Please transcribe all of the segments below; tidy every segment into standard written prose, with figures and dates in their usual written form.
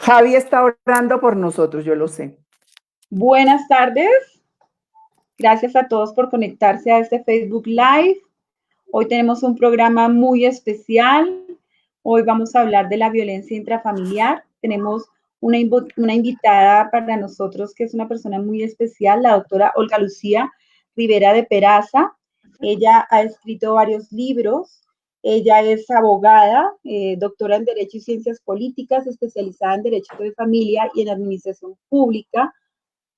Javi está orando por nosotros, yo lo sé. Buenas tardes, gracias a todos por conectarse a este Facebook Live. Hoy tenemos un programa muy especial. Hoy vamos a hablar de la violencia intrafamiliar. Tenemos una invitada para nosotros que es una persona muy especial, la doctora Olga Lucía Rivera de Peraza. Ella ha escrito varios libros. Ella es abogada, doctora en Derecho y Ciencias Políticas, especializada en Derecho de Familia y en Administración Pública.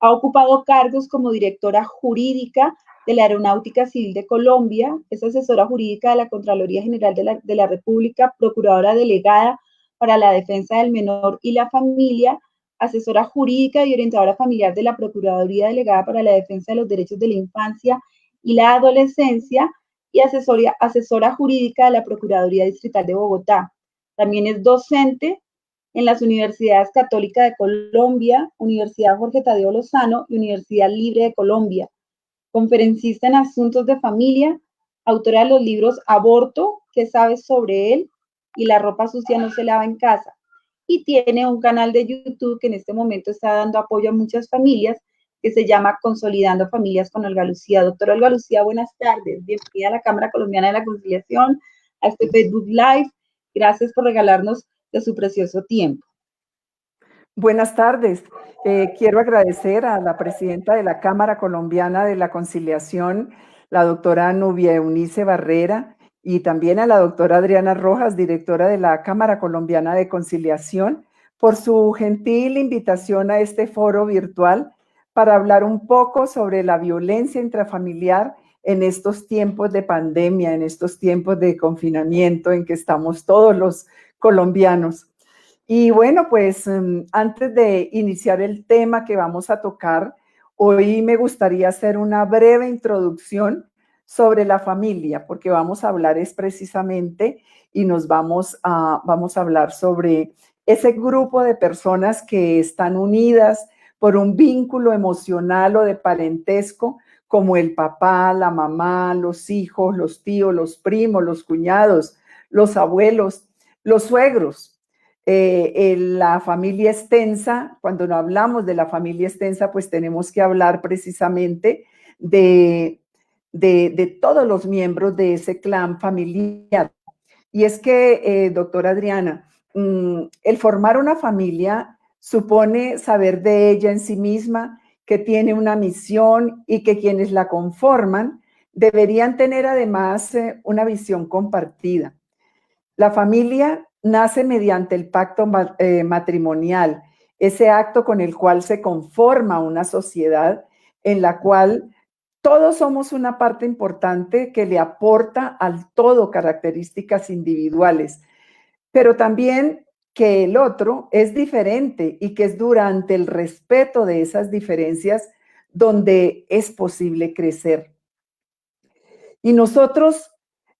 Ha ocupado cargos como directora jurídica de la Aeronáutica Civil de Colombia, es asesora jurídica de la Contraloría General de la República, procuradora delegada para la defensa del menor y la familia, asesora jurídica y orientadora familiar de la Procuraduría Delegada para la Defensa de los Derechos de la Infancia y la Adolescencia y asesora jurídica de la Procuraduría Distrital de Bogotá. También es docente en las Universidades Católica de Colombia, Universidad Jorge Tadeo Lozano y Universidad Libre de Colombia. Conferencista en asuntos de familia, autora de los libros Aborto, ¿qué sabes sobre él? Y La ropa sucia no se lava en casa. Y tiene un canal de YouTube que en este momento está dando apoyo a muchas familias, que se llama Consolidando Familias con Olga Lucía. Doctora Olga Lucía, buenas tardes. Bienvenida a la Cámara Colombiana de la Conciliación, a este Facebook Live. Gracias por regalarnos de su precioso tiempo. Buenas tardes. Quiero agradecer a la presidenta de la Cámara Colombiana de la Conciliación, la doctora Nubia Eunice Barrera, y también a la doctora Adriana Rojas, directora de la Cámara Colombiana de Conciliación, por su gentil invitación a este foro virtual para hablar un poco sobre la violencia intrafamiliar en estos tiempos de pandemia, en estos tiempos de confinamiento en que estamos todos los colombianos. Y bueno, pues antes de iniciar el tema que vamos a tocar, hoy me gustaría hacer una breve introducción sobre la familia, porque vamos a hablar es precisamente y vamos a hablar sobre ese grupo de personas que están unidas por un vínculo emocional o de parentesco, como el papá, la mamá, los hijos, los tíos, los primos, los cuñados, los abuelos, los suegros. La familia extensa, cuando no hablamos de la familia extensa, pues tenemos que hablar precisamente de todos los miembros de ese clan familiar. Y es que, doctora Adriana, el formar una familia supone saber de ella en sí misma, que tiene una misión y que quienes la conforman deberían tener además una visión compartida. La familia nace mediante el pacto matrimonial, ese acto con el cual se conforma una sociedad en la cual todos somos una parte importante que le aporta al todo características individuales, pero también que el otro es diferente y que es durante el respeto de esas diferencias donde es posible crecer. Y nosotros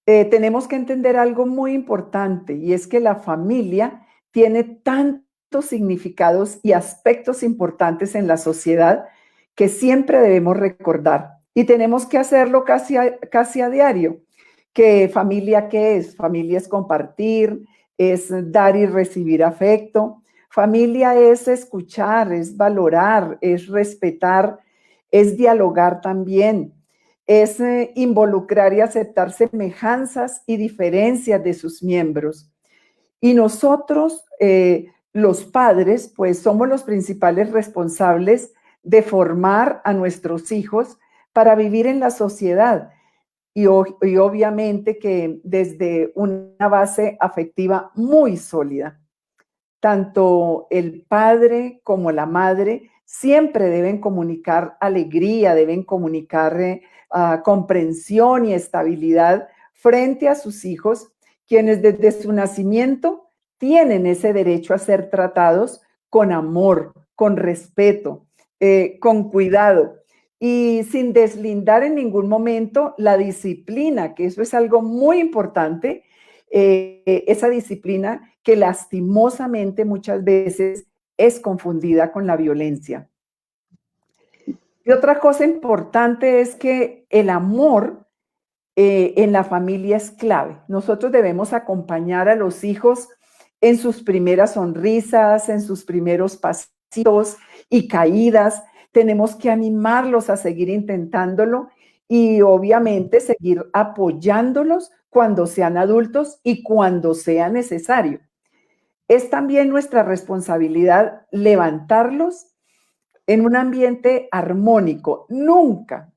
tenemos que entender algo muy importante, y es que la familia tiene tantos significados y aspectos importantes en la sociedad que siempre debemos recordar. Y tenemos que hacerlo casi a diario. ¿Que familia qué es? Familia es compartir, es dar y recibir afecto. Familia es escuchar, es valorar, es respetar, es dialogar también, es involucrar y aceptar semejanzas y diferencias de sus miembros. Y nosotros, los padres, pues somos los principales responsables de formar a nuestros hijos para vivir en la sociedad y obviamente que desde una base afectiva muy sólida. Tanto el padre como la madre siempre deben comunicar alegría, deben comunicar comprensión y estabilidad frente a sus hijos, quienes desde su nacimiento tienen ese derecho a ser tratados con amor, con respeto, con cuidado y sin deslindar en ningún momento la disciplina, que eso es algo muy importante, esa disciplina que lastimosamente muchas veces es confundida con la violencia. Y otra cosa importante es que el amor en la familia es clave. Nosotros debemos acompañar a los hijos en sus primeras sonrisas, en sus primeros pasitos y caídas. Tenemos que animarlos a seguir intentándolo y obviamente seguir apoyándolos cuando sean adultos y cuando sea necesario. Es también nuestra responsabilidad levantarlos en un ambiente armónico, nunca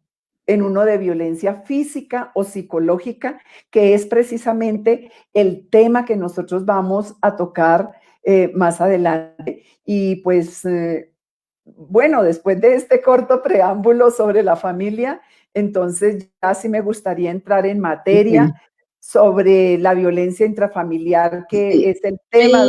en uno de violencia física o psicológica, que es precisamente el tema que nosotros vamos a tocar más adelante. Y pues, bueno, después de este corto preámbulo sobre la familia, entonces ya sí me gustaría entrar en materia sobre la violencia intrafamiliar, que es el tema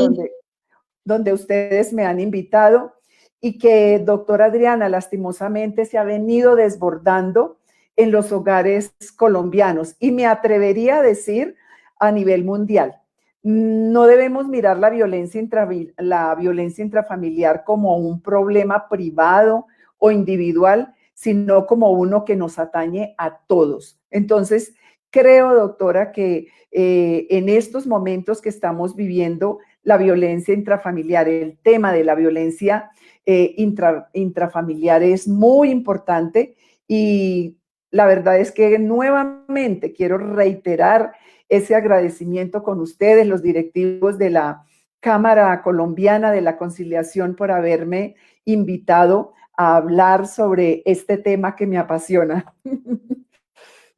donde ustedes me han invitado y que, doctora Adriana, lastimosamente se ha venido desbordando en los hogares colombianos y me atrevería a decir a nivel mundial. No debemos mirar la violencia intrafamiliar como un problema privado o individual, sino como uno que nos atañe a todos. Entonces, creo, doctora, que en estos momentos que estamos viviendo, la violencia intrafamiliar, el tema de la violencia intrafamiliar es muy importante y la verdad es que nuevamente quiero reiterar ese agradecimiento con ustedes, los directivos de la Cámara Colombiana de la Conciliación, por haberme invitado a hablar sobre este tema que me apasiona.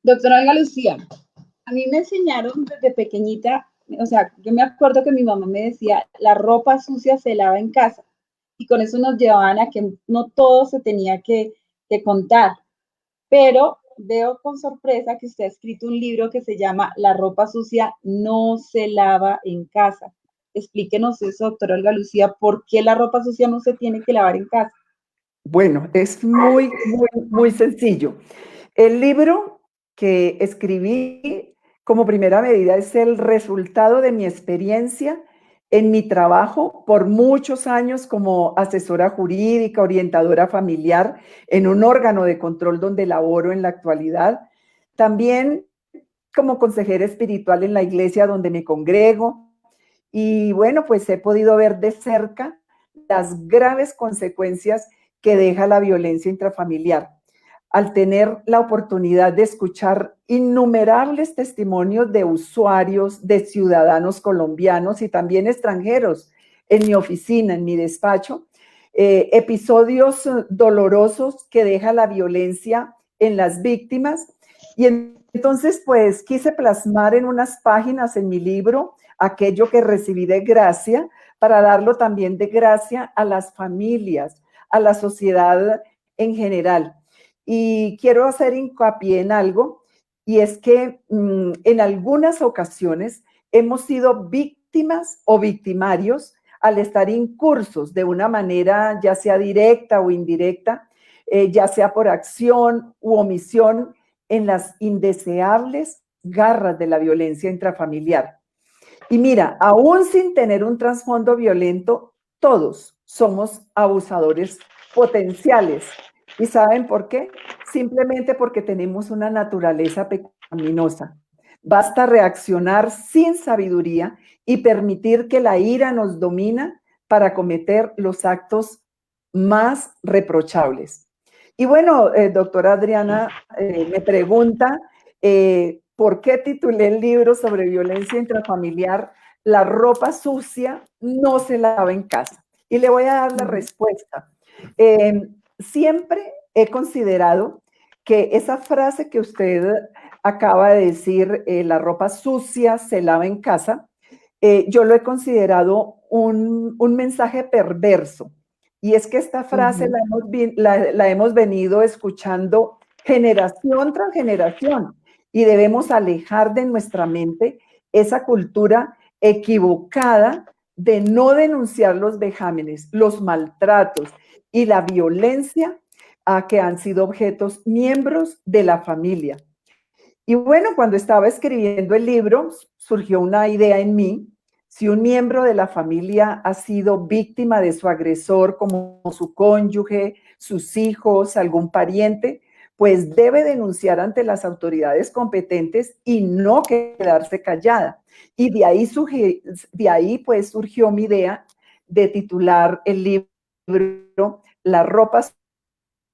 Doctora Olga Lucía, a mí me enseñaron desde pequeñita, o sea, yo me acuerdo que mi mamá me decía, la ropa sucia se lava en casa, y con eso nos llevaban a que no todo se tenía que contar, pero veo con sorpresa que usted ha escrito un libro que se llama La ropa sucia no se lava en casa. Explíquenos eso, doctora Olga Lucía, ¿por qué la ropa sucia no se tiene que lavar en casa? Bueno, es muy sencillo. El libro que escribí como primera medida es el resultado de mi experiencia en mi trabajo por muchos años como asesora jurídica, orientadora familiar en un órgano de control donde laboro en la actualidad. También como consejera espiritual en la iglesia donde me congrego. Y bueno, pues he podido ver de cerca las graves consecuencias que deja la violencia intrafamiliar. Al tener la oportunidad de escuchar innumerables testimonios de usuarios, de ciudadanos colombianos y también extranjeros en mi oficina, en mi despacho, episodios dolorosos que deja la violencia en las víctimas. Y entonces, pues, quise plasmar en unas páginas en mi libro aquello que recibí de gracia para darlo también de gracia a las familias, a la sociedad en general. Y quiero hacer hincapié en algo, y es que en algunas ocasiones hemos sido víctimas o victimarios al estar incursos de una manera ya sea directa o indirecta, ya sea por acción u omisión, en las indeseables garras de la violencia intrafamiliar. Y mira, aún sin tener un trasfondo violento, todos somos abusadores potenciales. ¿Y saben por qué? Simplemente porque tenemos una naturaleza pecaminosa. Basta reaccionar sin sabiduría y permitir que la ira nos domina para cometer los actos más reprochables. Y bueno, doctora Adriana me pregunta por qué titulé el libro sobre violencia intrafamiliar La ropa sucia no se lava en casa. Y le voy a dar la respuesta. Siempre he considerado que esa frase que usted acaba de decir, la ropa sucia se lava en casa, yo lo he considerado un mensaje perverso. Y es que esta frase la hemos venido escuchando generación tras generación y debemos alejar de nuestra mente esa cultura equivocada de no denunciar los vejámenes, los maltratos y la violencia a que han sido objetos miembros de la familia. Y bueno, cuando estaba escribiendo el libro, surgió una idea en mí. Si un miembro de la familia ha sido víctima de su agresor, como su cónyuge, sus hijos, algún pariente, pues debe denunciar ante las autoridades competentes y no quedarse callada. Y de ahí pues surgió mi idea de titular el libro La ropa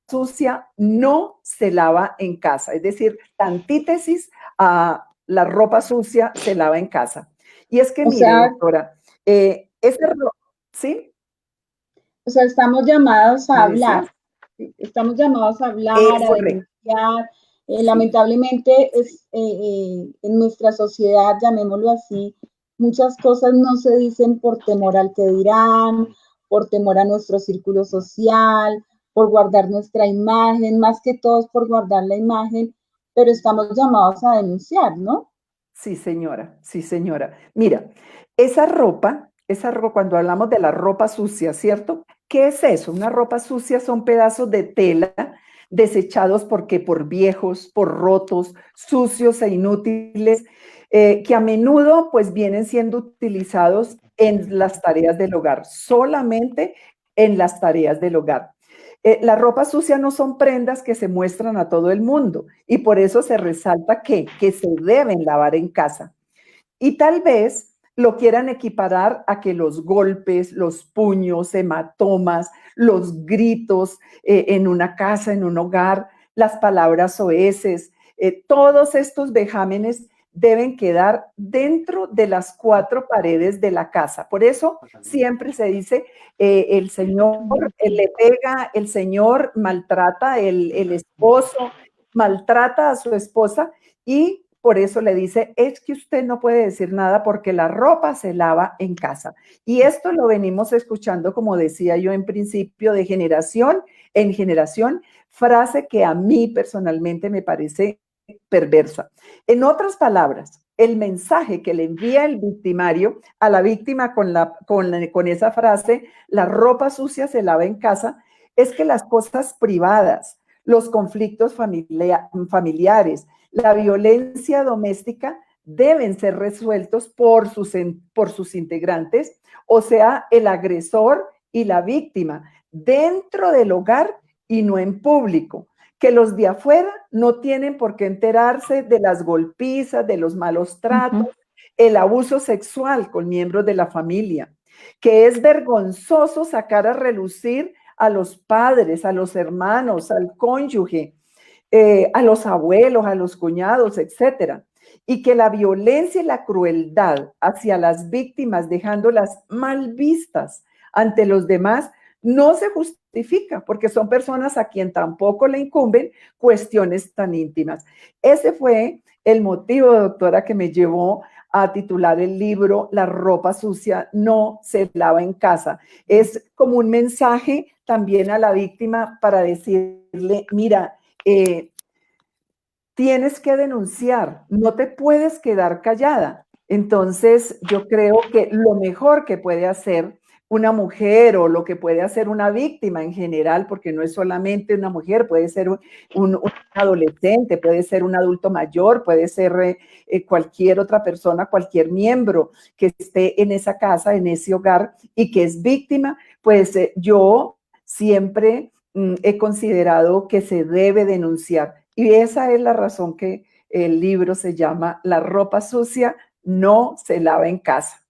sucia no se lava en casa. Es decir, la antítesis a la ropa sucia se lava en casa. Y es que, O mire, sea, doctora, ¿sí? o sea, estamos llamados a ¿Me hablar, decías? ¿sí? Estamos llamados a hablar, Es a correcto, denunciar. sí. Lamentablemente, en nuestra sociedad, llamémoslo así, muchas cosas no se dicen por temor al que dirán, por temor a nuestro círculo social, por guardar nuestra imagen, más que todo es por guardar la imagen, pero estamos llamados a denunciar, ¿no? Sí, señora, sí, señora. Mira, esa ropa, cuando hablamos de la ropa sucia, ¿cierto? ¿Qué es eso? Una ropa sucia son pedazos de tela desechados porque por viejos, por rotos, sucios e inútiles, que a menudo pues vienen siendo utilizados en las tareas del hogar, solamente en las tareas del hogar. La ropa sucia no son prendas que se muestran a todo el mundo y por eso se resalta que se deben lavar en casa. Y tal vez lo quieran equiparar a que los golpes, los puños, hematomas, los gritos en una casa, en un hogar, las palabras soeces, todos estos vejámenes deben quedar dentro de las cuatro paredes de la casa. Por eso siempre se dice, el Señor le pega, el Señor maltrata, el esposo maltrata a su esposa y por eso le dice, es que usted no puede decir nada porque la ropa se lava en casa. Y esto lo venimos escuchando, como decía yo en principio, de generación en generación, frase que a mí personalmente me parece perversa. En otras palabras, el mensaje que le envía el victimario a la víctima con esa frase, la ropa sucia se lava en casa, es que las cosas privadas, los conflictos familiares, la violencia doméstica deben ser resueltos por sus integrantes, o sea, el agresor y la víctima, dentro del hogar y no en público. Que los de afuera no tienen por qué enterarse de las golpizas, de los malos tratos, el abuso sexual con miembros de la familia. Que es vergonzoso sacar a relucir a los padres, a los hermanos, al cónyuge, a los abuelos, a los cuñados, etcétera. Y que la violencia y la crueldad hacia las víctimas, dejándolas mal vistas ante los demás, no se justifica porque son personas a quien tampoco le incumben cuestiones tan íntimas. Ese fue el motivo, doctora, que me llevó a titular el libro La ropa sucia no se lava en casa. Es como un mensaje también a la víctima para decirle, mira, tienes que denunciar, no te puedes quedar callada. Entonces, yo creo que lo mejor que puede hacer una mujer o lo que puede hacer una víctima en general, porque no es solamente una mujer, puede ser un adolescente, puede ser un adulto mayor, puede ser cualquier otra persona, cualquier miembro que esté en esa casa, en ese hogar y que es víctima, pues yo siempre he considerado que se debe denunciar. Y esa es la razón que el libro se llama La ropa sucia no se lava en casa.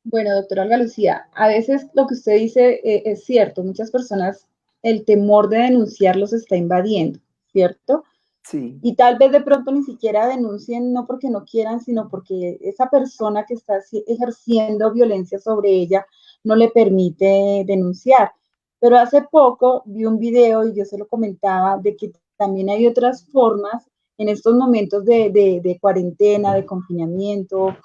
Bueno, doctora Olga Lucía, a veces lo que usted dice es cierto, muchas personas el temor de denunciar los está invadiendo, ¿cierto? Sí. Y tal vez de pronto ni siquiera denuncien, no porque no quieran, sino porque esa persona que está ejerciendo violencia sobre ella no le permite denunciar. Pero hace poco vi un video y yo se lo comentaba de que también hay otras formas en estos momentos de cuarentena, de confinamiento,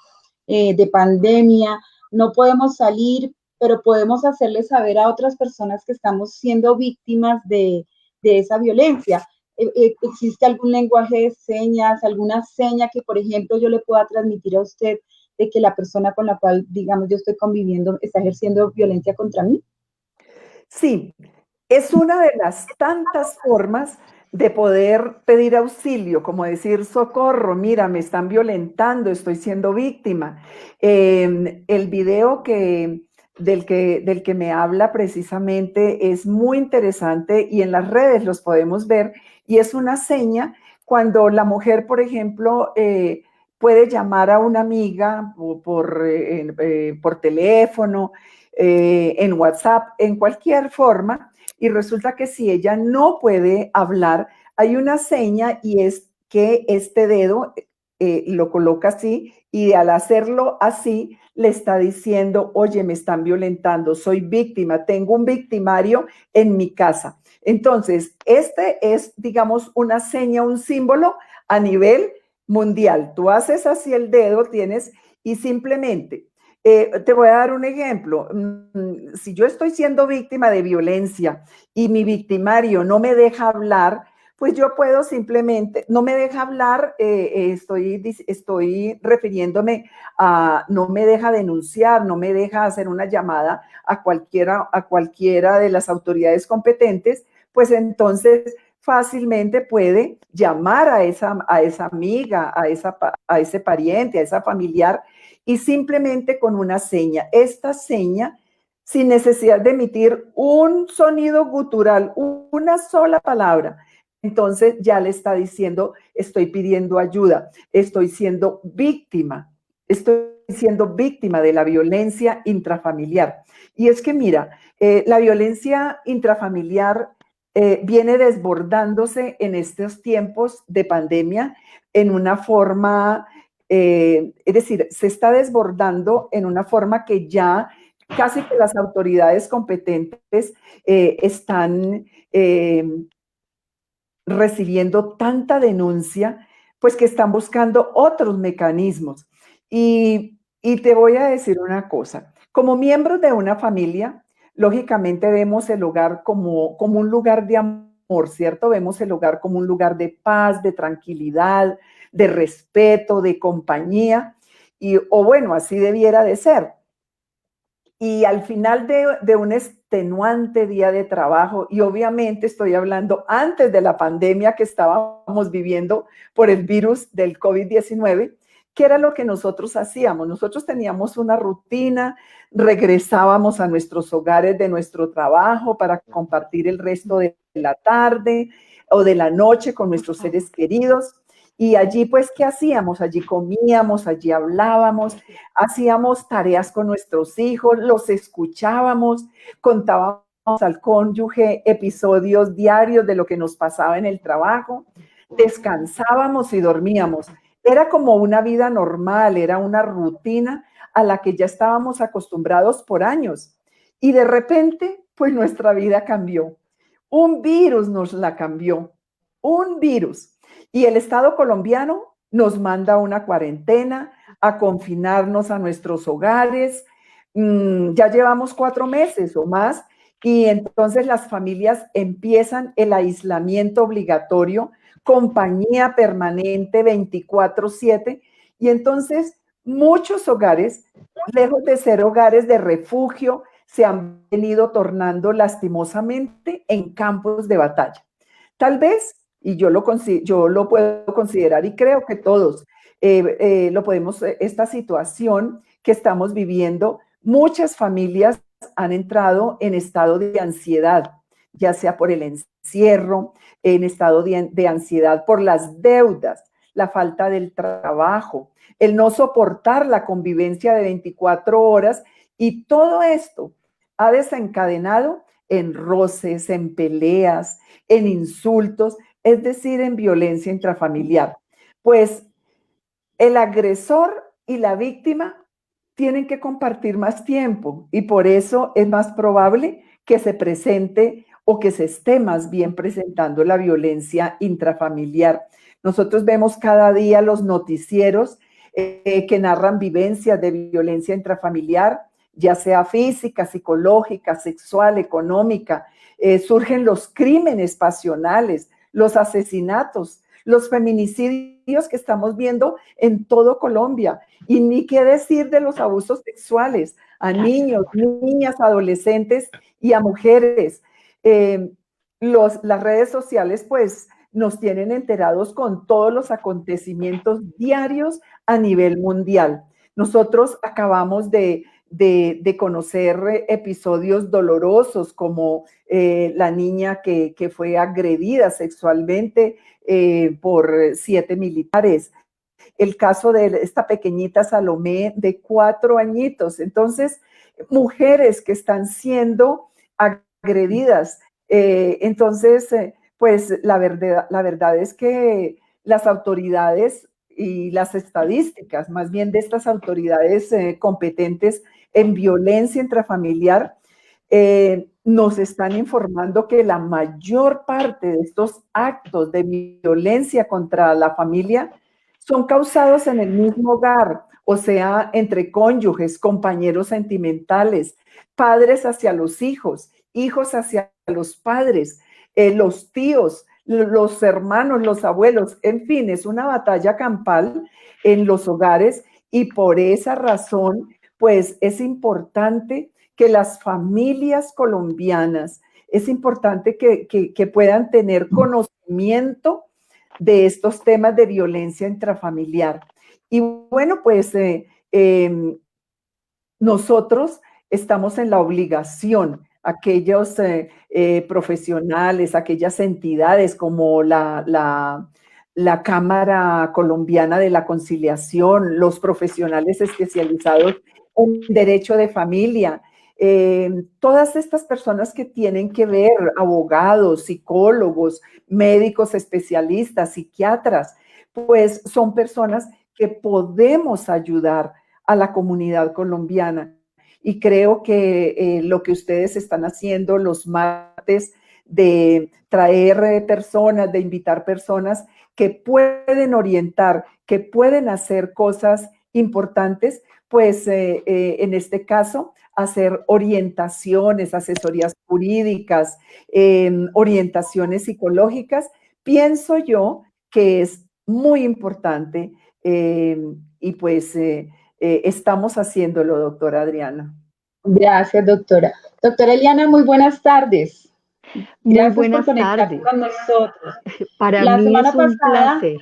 de pandemia. No podemos salir, pero podemos hacerle saber a otras personas que estamos siendo víctimas de esa violencia. ¿Existe algún lenguaje de señas, alguna seña que, por ejemplo, yo le pueda transmitir a usted de que la persona con la cual, digamos, yo estoy conviviendo está ejerciendo violencia contra mí? Sí, es una de las tantas formas de poder pedir auxilio, como decir, socorro, mira, me están violentando, estoy siendo víctima. El video que del que me habla precisamente es muy interesante y en las redes los podemos ver, y es una seña cuando la mujer, por ejemplo, puede llamar a una amiga por teléfono, en WhatsApp, en cualquier forma, y resulta que si ella no puede hablar, hay una seña y es que este dedo lo coloca así y al hacerlo así le está diciendo, oye, me están violentando, soy víctima, tengo un victimario en mi casa. Entonces, este es, digamos, una seña, un símbolo a nivel mundial. Tú haces así el dedo, tienes, y simplemente, te voy a dar un ejemplo. Si yo estoy siendo víctima de violencia y mi victimario no me deja hablar, pues yo puedo simplemente, no me deja hablar, estoy refiriéndome a, no me deja denunciar, no me deja hacer una llamada a cualquiera de las autoridades competentes, pues entonces fácilmente puede llamar a esa amiga, a ese pariente, a esa familiar, y simplemente con una seña. Esta seña, sin necesidad de emitir un sonido gutural, una sola palabra, entonces ya le está diciendo, estoy pidiendo ayuda, estoy siendo víctima de la violencia intrafamiliar. Y es que mira, la violencia intrafamiliar viene desbordándose en estos tiempos de pandemia en una forma, es decir, se está desbordando en una forma que ya casi que las autoridades competentes están recibiendo tanta denuncia, pues que están buscando otros mecanismos. Y te voy a decir una cosa, como miembros de una familia, lógicamente vemos el hogar como un lugar de amor, ¿cierto? Vemos el hogar como un lugar de paz, de tranquilidad, de respeto, de compañía, o bueno, así debiera de ser. Y al final de un extenuante día de trabajo, y obviamente estoy hablando antes de la pandemia que estábamos viviendo por el virus del COVID-19, ¿qué era lo que nosotros hacíamos? Nosotros teníamos una rutina, regresábamos a nuestros hogares de nuestro trabajo para compartir el resto de la tarde o de la noche con nuestros seres queridos. Y allí, pues, ¿qué hacíamos? Allí comíamos, allí hablábamos, hacíamos tareas con nuestros hijos, los escuchábamos, contábamos al cónyuge episodios diarios de lo que nos pasaba en el trabajo, descansábamos y dormíamos. Era como una vida normal, era una rutina a la que ya estábamos acostumbrados por años. Y de repente, pues nuestra vida cambió. Un virus nos la cambió, un virus. Y el Estado colombiano nos manda una cuarentena, a confinarnos a nuestros hogares. Ya llevamos 4 meses o más y entonces las familias empiezan el aislamiento obligatorio, compañía permanente 24/7 y entonces muchos hogares, lejos de ser hogares de refugio, se han venido tornando lastimosamente en campos de batalla. Tal vez, y yo lo puedo considerar y creo que todos lo podemos, esta situación que estamos viviendo, muchas familias han entrado en estado de ansiedad, ya sea por el encierro, en estado de ansiedad por las deudas, la falta del trabajo, el no soportar la convivencia de 24 horas y todo esto ha desencadenado en roces, en peleas, en insultos, es decir, en violencia intrafamiliar. Pues el agresor y la víctima tienen que compartir más tiempo y por eso es más probable que se presente o que se esté más bien presentando la violencia intrafamiliar. Nosotros vemos cada día los noticieros que narran vivencias de violencia intrafamiliar, ya sea física, psicológica, sexual, económica. Surgen los crímenes pasionales, los asesinatos, los feminicidios que estamos viendo en todo Colombia. Y ni qué decir de los abusos sexuales a niños, niñas, adolescentes y a mujeres. Las redes sociales, pues, nos tienen enterados con todos los acontecimientos diarios a nivel mundial. Nosotros acabamos de de conocer episodios dolorosos como la niña que fue agredida sexualmente por 7 militares, el caso de esta pequeñita Salomé de 4 añitos. Entonces, mujeres que están siendo agredidas. Pues la verdad es que las autoridades y las estadísticas, más bien de estas autoridades competentes en violencia intrafamiliar, nos están informando que la mayor parte de estos actos de violencia contra la familia son causados en el mismo hogar, o sea, entre cónyuges, compañeros sentimentales, padres hacia los hijos, hijos hacia los padres, los tíos, los hermanos, los abuelos, en fin, es una batalla campal en los hogares y por esa razón, pues es importante que las familias colombianas, es importante que puedan tener conocimiento de estos temas de violencia intrafamiliar. Y bueno, pues nosotros estamos en la obligación, aquellos profesionales, aquellas entidades como la Cámara Colombiana de la Conciliación, los profesionales especializados en derecho de familia, todas estas personas que tienen que ver, abogados, psicólogos, médicos especialistas, psiquiatras, pues son personas que podemos ayudar a la comunidad colombiana. Y creo que lo que ustedes están haciendo los martes de traer personas, de invitar personas que pueden orientar, que pueden hacer cosas importantes, pues en este caso, hacer orientaciones, asesorías jurídicas, orientaciones psicológicas, pienso yo que es muy importante y pues estamos haciéndolo, doctora Adriana. Gracias, doctora. Doctora Eliana, muy buenas tardes. Muy Gracias por buenas conectarse tardes. con nosotros. Para La mí es semana un pasada, placer.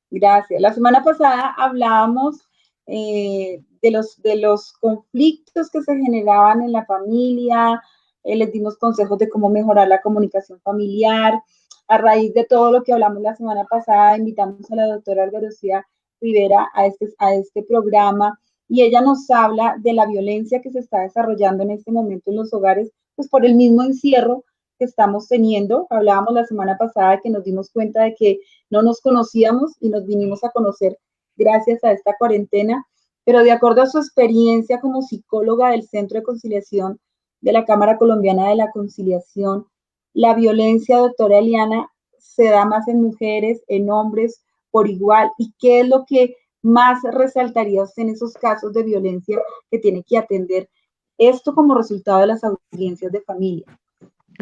gracias. La semana pasada hablábamos de los conflictos que se generaban en la familia, les dimos consejos de cómo mejorar la comunicación familiar. A raíz de todo lo que hablamos la semana pasada, invitamos a la doctora Algarocía Rivera a este programa y ella nos habla de la violencia que se está desarrollando en este momento en los hogares, pues por el mismo encierro que estamos teniendo. Hablábamos la semana pasada que nos dimos cuenta de que no nos conocíamos y nos vinimos a conocer gracias a esta cuarentena, pero de acuerdo a su experiencia como psicóloga del Centro de Conciliación de la Cámara Colombiana de la Conciliación, la violencia, doctora Eliana, se da más en mujeres, en hombres, por igual. ¿Y qué es lo que más resaltaría usted en esos casos de violencia que tiene que atender esto como resultado de las audiencias de familia?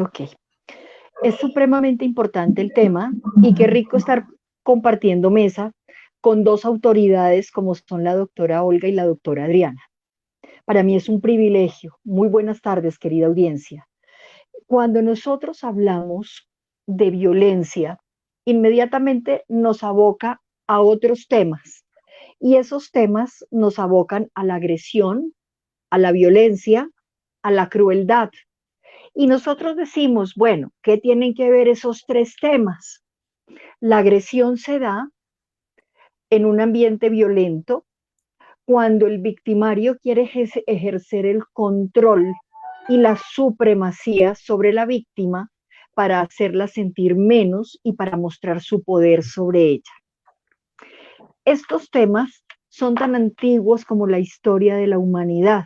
Ok. Es supremamente importante el tema y qué rico estar compartiendo mesa con dos autoridades como son la doctora Olga y la doctora Adriana. Para mí es un privilegio. Muy buenas tardes, querida audiencia. Cuando nosotros hablamos de violencia, inmediatamente nos aboca a otros temas y esos temas nos abocan a la agresión, a la violencia, a la crueldad. Y nosotros decimos, bueno, ¿qué tienen que ver esos tres temas? La agresión se da en un ambiente violento cuando el victimario quiere ejercer el control y la supremacía sobre la víctima para hacerla sentir menos y para mostrar su poder sobre ella. Estos temas son tan antiguos como la historia de la humanidad.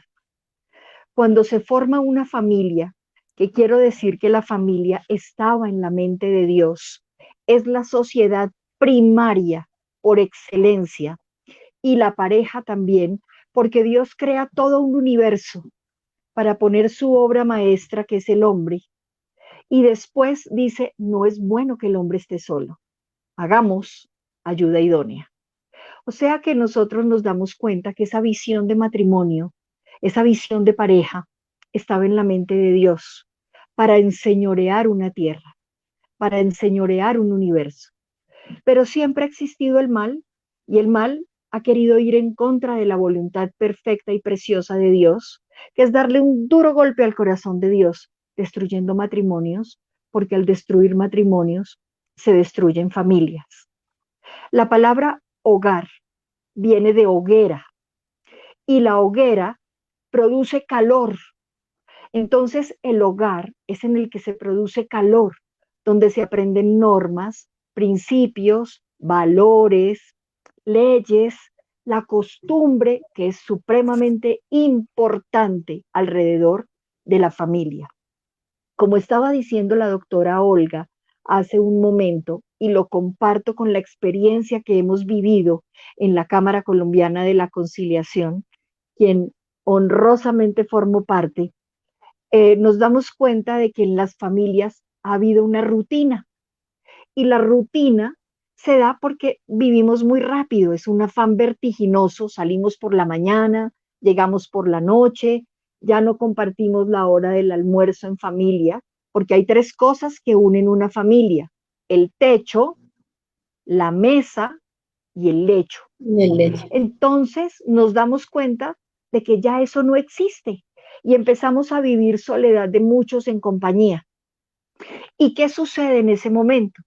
Cuando se forma una familia, que quiero decir que la familia estaba en la mente de Dios, es la sociedad primaria por excelencia y la pareja también, porque Dios crea todo un universo para poner su obra maestra, que es el hombre, y después dice, no es bueno que el hombre esté solo, hagamos ayuda idónea. O sea que nosotros nos damos cuenta que esa visión de matrimonio, esa visión de pareja, estaba en la mente de Dios para enseñorear una tierra, para enseñorear un universo. Pero siempre ha existido el mal y el mal ha querido ir en contra de la voluntad perfecta y preciosa de Dios, que es darle un duro golpe al corazón de Dios, destruyendo matrimonios, porque al destruir matrimonios se destruyen familias. La palabra hogar viene de hoguera y la hoguera produce calor. Entonces el hogar es en el que se produce calor, donde se aprenden normas, principios, valores, leyes, la costumbre que es supremamente importante alrededor de la familia. Como estaba diciendo la doctora Olga hace un momento, y lo comparto con la experiencia que hemos vivido en la Cámara Colombiana de la Conciliación, quien honrosamente formo parte, nos damos cuenta de que en las familias ha habido una rutina, y la rutina se da porque vivimos muy rápido, es un afán vertiginoso, salimos por la mañana, llegamos por la noche, ya no compartimos la hora del almuerzo en familia, porque hay tres cosas que unen una familia: el techo, la mesa y el lecho. El leche. Entonces nos damos cuenta de que ya eso no existe y empezamos a vivir soledad de muchos en compañía. ¿Y qué sucede en ese momento?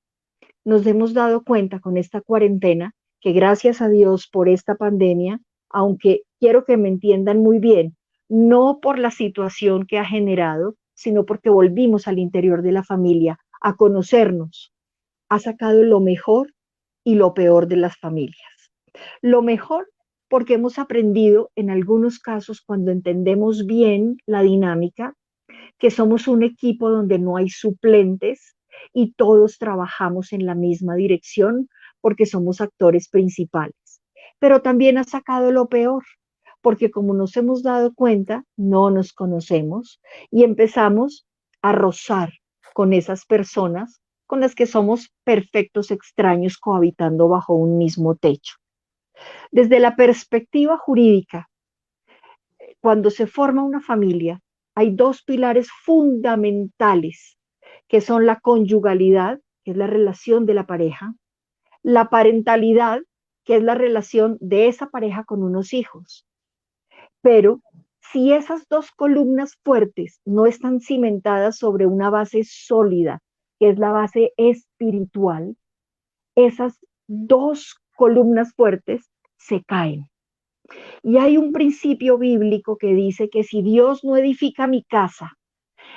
Nos hemos dado cuenta con esta cuarentena que, gracias a Dios por esta pandemia, aunque quiero que me entiendan muy bien, no por la situación que ha generado, sino porque volvimos al interior de la familia a conocernos, ha sacado lo mejor y lo peor de las familias. Lo mejor porque hemos aprendido en algunos casos, cuando entendemos bien la dinámica, que somos un equipo donde no hay suplentes y todos trabajamos en la misma dirección porque somos actores principales. Pero también ha sacado lo peor, porque como nos hemos dado cuenta, no nos conocemos y empezamos a rozar con esas personas con las que somos perfectos extraños cohabitando bajo un mismo techo. Desde la perspectiva jurídica, cuando se forma una familia, hay dos pilares fundamentales, que son la conyugalidad, que es la relación de la pareja, la parentalidad, que es la relación de esa pareja con unos hijos. Pero si esas dos columnas fuertes no están cimentadas sobre una base sólida, que es la base espiritual, esas dos columnas fuertes se caen. Y hay un principio bíblico que dice que si Dios no edifica mi casa,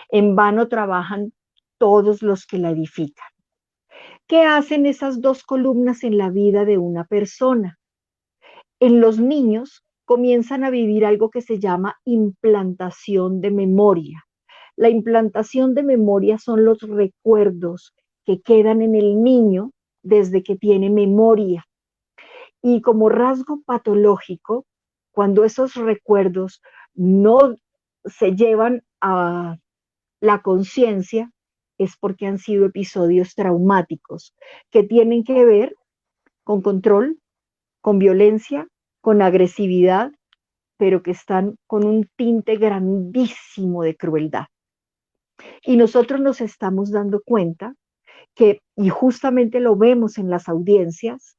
en vano trabajan todos los que la edifican. ¿Qué hacen esas dos columnas en la vida de una persona? En los niños comienzan a vivir algo que se llama implantación de memoria. La implantación de memoria son los recuerdos que quedan en el niño desde que tiene memoria. Y como rasgo patológico, cuando esos recuerdos no se llevan a la conciencia, es porque han sido episodios traumáticos que tienen que ver con control, con violencia, con agresividad, pero que están con un tinte grandísimo de crueldad. Y nosotros nos estamos dando cuenta que, y justamente lo vemos en las audiencias,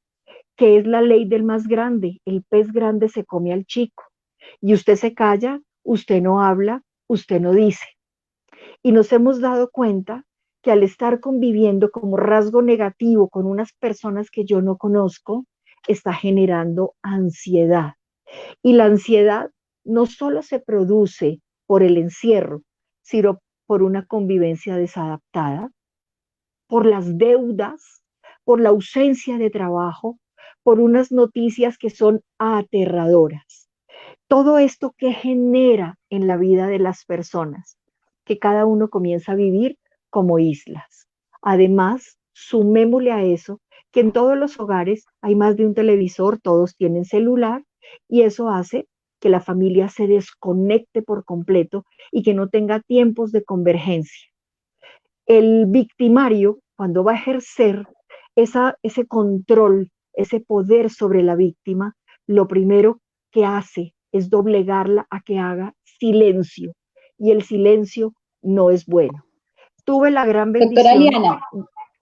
que es la ley del más grande: el pez grande se come al chico. Y usted se calla, usted no habla, usted no dice. Y nos hemos dado cuenta que al estar conviviendo como rasgo negativo con unas personas que yo no conozco, está generando ansiedad. Y la ansiedad no solo se produce por el encierro, sino por una convivencia desadaptada, por las deudas, por la ausencia de trabajo, por unas noticias que son aterradoras. Todo esto que genera en la vida de las personas, que cada uno comienza a vivir como islas. Además, sumémosle a eso que en todos los hogares hay más de un televisor, todos tienen celular, y eso hace que la familia se desconecte por completo y que no tenga tiempos de convergencia. El victimario, cuando va a ejercer ese control, ese poder sobre la víctima, lo primero que hace es doblegarla a que haga silencio, y el silencio no es bueno. Tuve la gran Doctora bendición, Liana,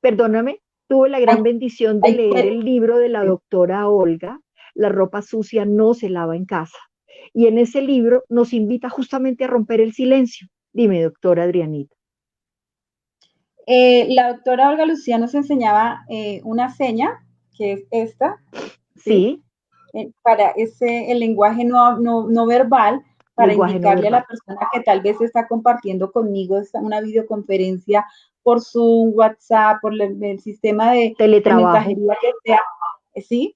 perdóname, tuve la gran bendición de leer el libro de la doctora Olga. la ropa sucia no se lava en casa. Y en ese libro nos invita justamente a romper el silencio. Dime, doctora Adrianita. La doctora Olga Lucía nos enseñaba una seña, que es esta, ¿sí? Sí, Para el lenguaje no verbal, para lenguaje no indicarle a la verbal. persona que tal vez está compartiendo conmigo una videoconferencia por Zoom, WhatsApp, por el sistema de Teletrabajo. mensajería que sea, ¿sí?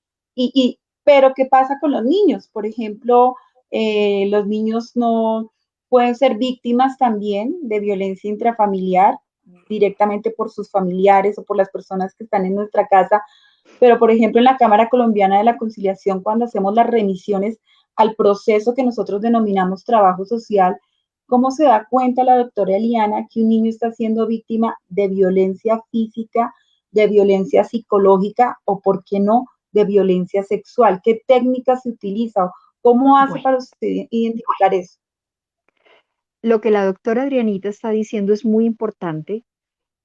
Pero ¿qué pasa con los niños? Por ejemplo, los niños no pueden ser víctimas también de violencia intrafamiliar directamente por sus familiares o por las personas que están en nuestra casa. Pero, por ejemplo, en la Cámara Colombiana de la Conciliación, cuando hacemos las remisiones al proceso que nosotros denominamos trabajo social, ¿cómo se da cuenta la doctora Eliana que un niño está siendo víctima de violencia física, de violencia psicológica o, por qué no, de violencia sexual? ¿Qué técnicas se utiliza? ¿Cómo hace Bueno, para usted identificar eso? lo que la doctora Adrianita está diciendo es muy importante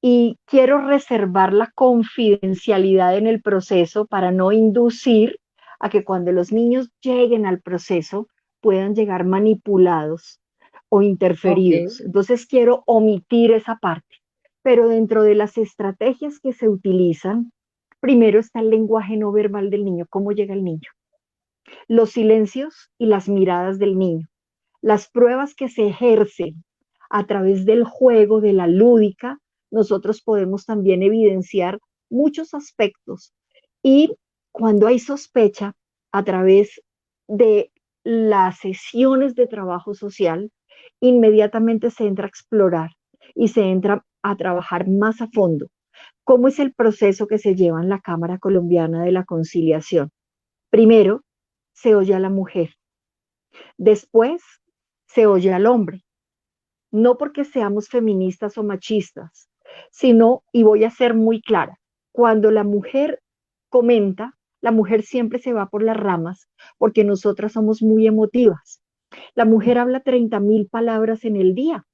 y quiero reservar la confidencialidad en el proceso para no inducir a que cuando los niños lleguen al proceso puedan llegar manipulados o Ok, interferidos. Entonces quiero omitir esa parte. Pero dentro de las estrategias que se utilizan, primero está el lenguaje no verbal del niño, cómo llega el niño, los silencios y las miradas del niño, las pruebas que se ejercen a través del juego, de la lúdica, nosotros podemos también evidenciar muchos aspectos. Y cuando hay sospecha, a través de las sesiones de trabajo social, inmediatamente se entra a explorar y se entra a trabajar más a fondo. ¿Cómo es el proceso que se lleva en la Cámara Colombiana de la Conciliación? Primero, se oye a la mujer. Después, se oye al hombre. No porque seamos feministas o machistas, sino, y voy a ser muy clara, cuando la mujer comenta, la mujer siempre se va por las ramas porque nosotras somos muy emotivas. La mujer habla 30.000 palabras en el día,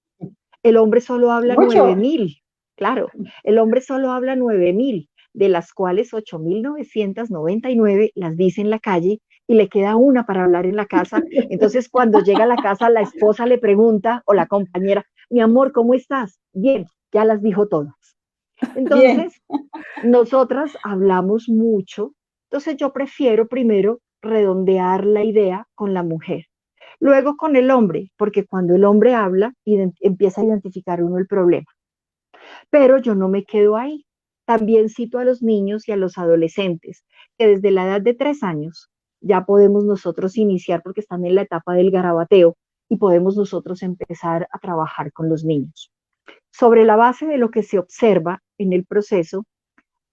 el hombre solo habla mucho. 9.000, claro, el hombre solo habla 9.000, de las cuales 8.999 las dice en la calle y le queda una para hablar en la casa. Entonces, cuando llega a la casa, la esposa le pregunta o la compañera, mi amor, ¿cómo estás? Bien, ya las dijo todas. Bien. Entonces, nosotras hablamos mucho, entonces yo prefiero primero redondear la idea con la mujer. Luego con el hombre, porque cuando el hombre habla, empieza a identificar uno el problema. Pero yo no me quedo ahí. También cito a los niños y a los adolescentes, que desde la edad de 3 años ya podemos nosotros iniciar porque están en la etapa del garabateo y podemos nosotros empezar a trabajar con los niños. Sobre la base de lo que se observa en el proceso,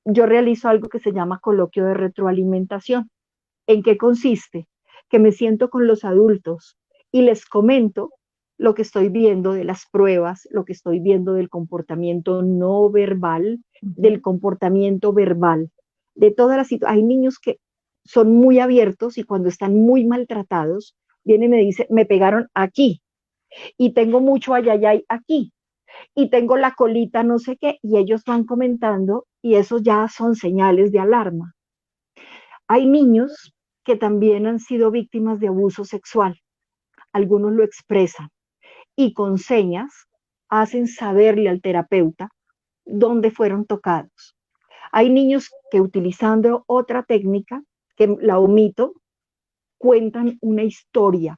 yo realizo algo que se llama coloquio de retroalimentación. ¿En qué consiste? Que me siento con los adultos y les comento lo que estoy viendo de las pruebas, lo que estoy viendo del comportamiento no verbal, del comportamiento verbal, de todas las situaciones. Hay niños que son muy abiertos y cuando están muy maltratados, viene y me dice, me pegaron aquí y tengo mucho ayayay aquí y tengo la colita no sé qué y ellos van comentando y eso ya son señales de alarma. Hay niños que también han sido víctimas de abuso sexual. Algunos lo expresan y con señas hacen saberle al terapeuta dónde fueron tocados. Hay niños que utilizando otra técnica, que la omito, cuentan una historia.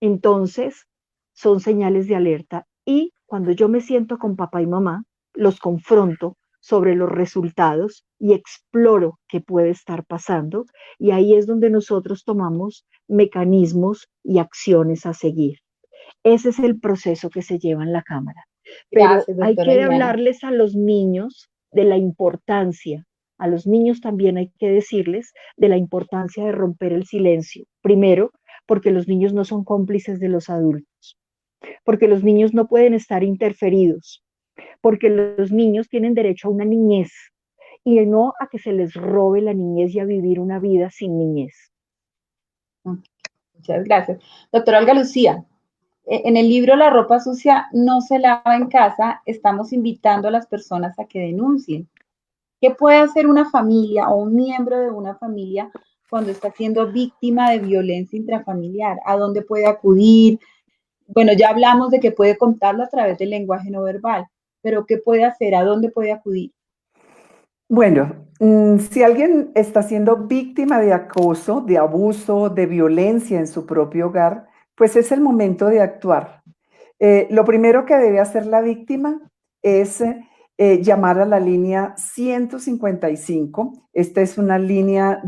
Entonces, son señales de alerta. Y cuando yo me siento con papá y mamá, los confronto sobre los resultados y exploro qué puede estar pasando. Y ahí es donde nosotros tomamos mecanismos y acciones a seguir. Ese es el proceso que se lleva en la Cámara. Pero Gracias, hay doctora que Eliana. hablarles a los niños de la importancia. A los niños también hay que decirles de la importancia de romper el silencio. Primero, porque los niños no son cómplices de los adultos, porque los niños no pueden estar interferidos, porque los niños tienen derecho a una niñez y no a que se les robe la niñez y a vivir una vida sin niñez. Muchas gracias. Doctora Olga Lucía, en el libro La ropa sucia no se lava en casa, estamos invitando a las personas a que denuncien. ¿Qué puede hacer una familia o un miembro de una familia cuando está siendo víctima de violencia intrafamiliar? ¿A dónde puede acudir? Bueno, ya hablamos de que puede contarlo a través del lenguaje no verbal, pero ¿qué puede hacer? ¿A dónde puede acudir? Bueno, si alguien está siendo víctima de acoso, de abuso, de violencia en su propio hogar, pues es el momento de actuar. Lo primero que debe hacer la víctima es llamar a la línea 155. Esta es una línea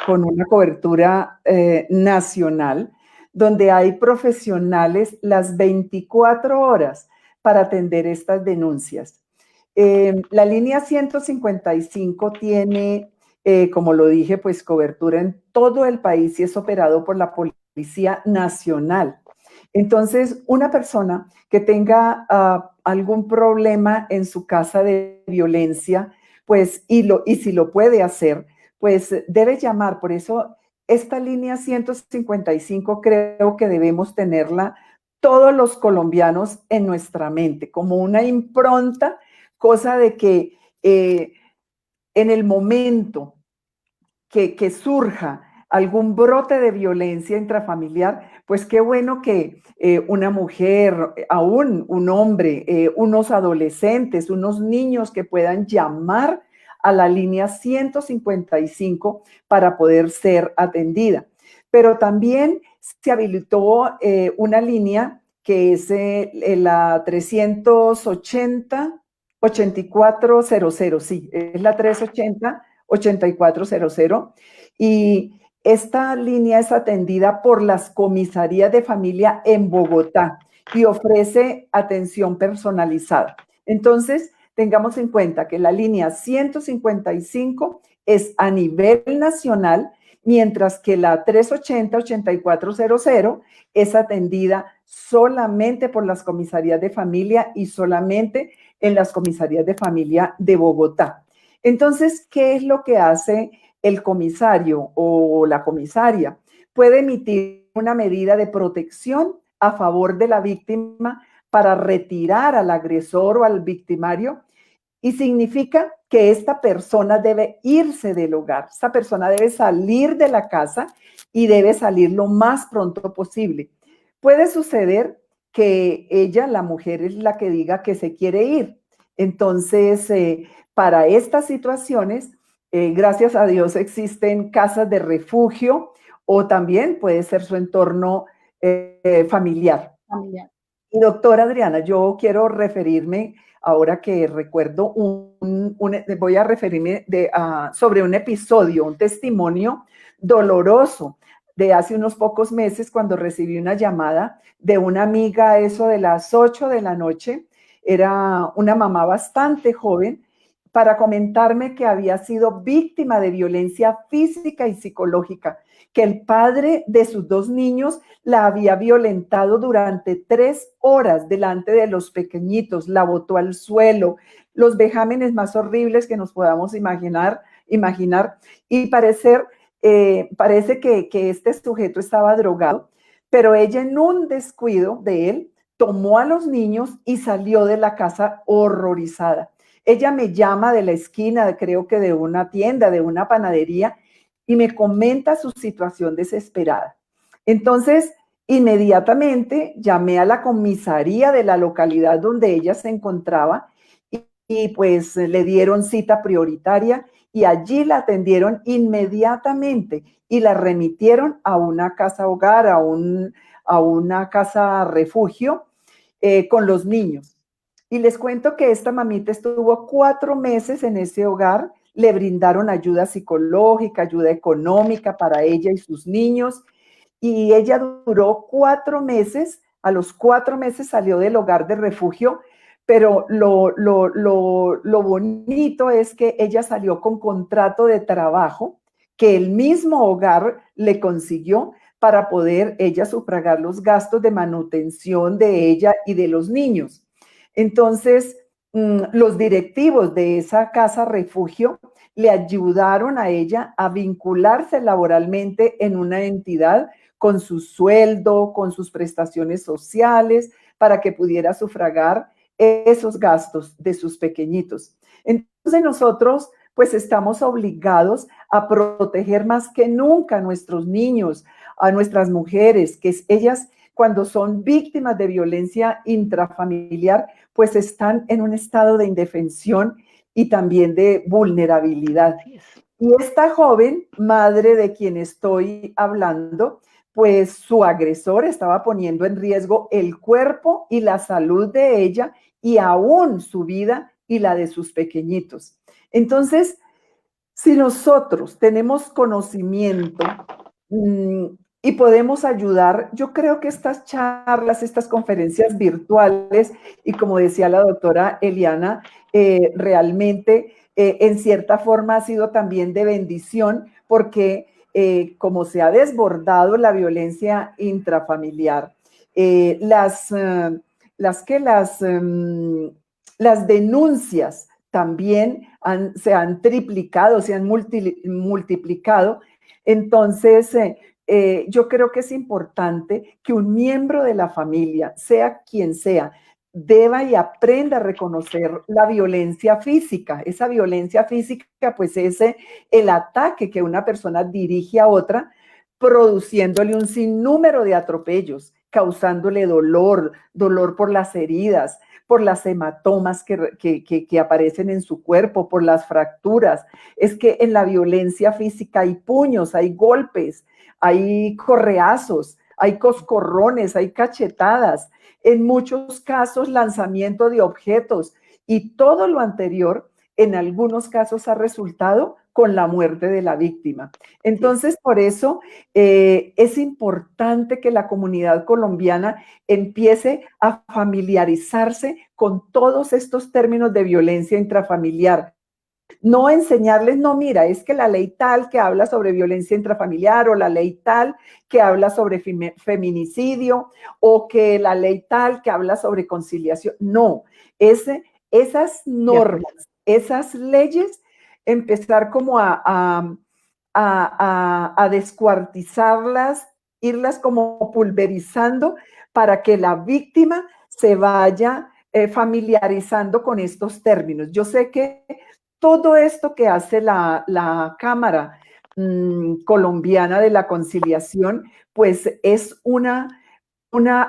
con una cobertura nacional, donde hay profesionales las 24 horas para atender estas denuncias. La línea 155 tiene, como lo dije, pues cobertura en todo el país y es operado por la Policía Nacional. Entonces, una persona que tenga algún problema en su casa de violencia, pues, y si lo puede hacer, pues debe llamar. Por eso, esta línea 155 creo que debemos tenerla todos los colombianos en nuestra mente, como una impronta, cosa de que en el momento que surja algún brote de violencia intrafamiliar, pues qué bueno que una mujer, aún un hombre, unos adolescentes, unos niños que puedan llamar a la línea 155 para poder ser atendida. Pero también se habilitó una línea que es la 380 8400, sí, es la 380 8400, y esta línea es atendida por las comisarías de familia en Bogotá y ofrece atención personalizada. Entonces, tengamos en cuenta que la línea 155 es a nivel nacional, mientras que la 380-8400 es atendida solamente por las comisarías de familia y solamente en las comisarías de familia de Bogotá. Entonces, ¿qué es lo que hace el comisario o la comisaria? Puede emitir una medida de protección a favor de la víctima para retirar al agresor o al victimario, y significa que esta persona debe irse del hogar, esta persona debe salir de la casa y debe salir lo más pronto posible. Puede suceder que ella, la mujer, es la que diga que se quiere ir. Entonces, para estas situaciones, gracias a Dios existen casas de refugio o también puede ser su entorno familiar. Y doctora Adriana, yo quiero referirme, ahora que recuerdo, voy a referirme sobre un episodio, un testimonio doloroso de hace unos pocos meses, cuando recibí una llamada de una amiga a eso de las 8 de la noche. Era una mamá bastante joven, para comentarme que había sido víctima de violencia física y psicológica, que el padre de sus dos niños la había violentado durante 3 horas delante de los pequeñitos, la botó al suelo, los vejámenes más horribles que nos podamos imaginar, y parece que este sujeto estaba drogado, pero ella, en un descuido de él, tomó a los niños y salió de la casa horrorizada. Ella me llama de la esquina, creo que de una tienda, de una panadería, y me comenta su situación desesperada. Entonces, inmediatamente llamé a la comisaría de la localidad donde ella se encontraba y pues le dieron cita prioritaria y allí la atendieron inmediatamente y la remitieron a una casa hogar, a una casa refugio con los niños. Y les cuento que esta mamita estuvo 4 meses en ese hogar, le brindaron ayuda psicológica, ayuda económica para ella y sus niños, y ella duró 4 meses. A los 4 meses salió del hogar de refugio, pero lo bonito es que ella salió con contrato de trabajo que el mismo hogar le consiguió para poder ella sufragar los gastos de manutención de ella y de los niños. Entonces, los directivos de esa casa refugio le ayudaron a ella a vincularse laboralmente en una entidad con su sueldo, con sus prestaciones sociales, para que pudiera sufragar esos gastos de sus pequeñitos. Entonces nosotros, pues estamos obligados a proteger más que nunca a nuestros niños, a nuestras mujeres, que ellas cuando son víctimas de violencia intrafamiliar, pues están en un estado de indefensión y también de vulnerabilidad. Y esta joven, madre de quien estoy hablando, pues su agresor estaba poniendo en riesgo el cuerpo y la salud de ella y aún su vida y la de sus pequeñitos. Entonces, si nosotros tenemos conocimiento y podemos ayudar, yo creo que estas charlas, estas conferencias virtuales, y como decía la doctora Eliana, realmente en cierta forma ha sido también de bendición porque como se ha desbordado la violencia intrafamiliar, las denuncias también se han triplicado, se han multiplicado. Entonces, yo creo que es importante que un miembro de la familia, sea quien sea, deba y aprenda a reconocer la violencia física. Esa violencia física, pues es el ataque que una persona dirige a otra, produciéndole un sinnúmero de atropellos, causándole dolor por las heridas, por las hematomas que aparecen en su cuerpo, por las fracturas. Es que en la violencia física hay puños, hay golpes, hay correazos, hay coscorrones, hay cachetadas, en muchos casos lanzamiento de objetos, y todo lo anterior en algunos casos ha resultado con la muerte de la víctima. Entonces, por eso es importante que la comunidad colombiana empiece a familiarizarse con todos estos términos de violencia intrafamiliar. No enseñarles, no, mira, es que la ley tal que habla sobre violencia intrafamiliar, o la ley tal que habla sobre feminicidio, o que la ley tal que habla sobre conciliación. No, esas normas, esas leyes, empezar como a descuartizarlas, irlas como pulverizando para que la víctima se vaya familiarizando con estos términos. Yo sé que todo esto que hace la Cámara Colombiana de la Conciliación, pues es una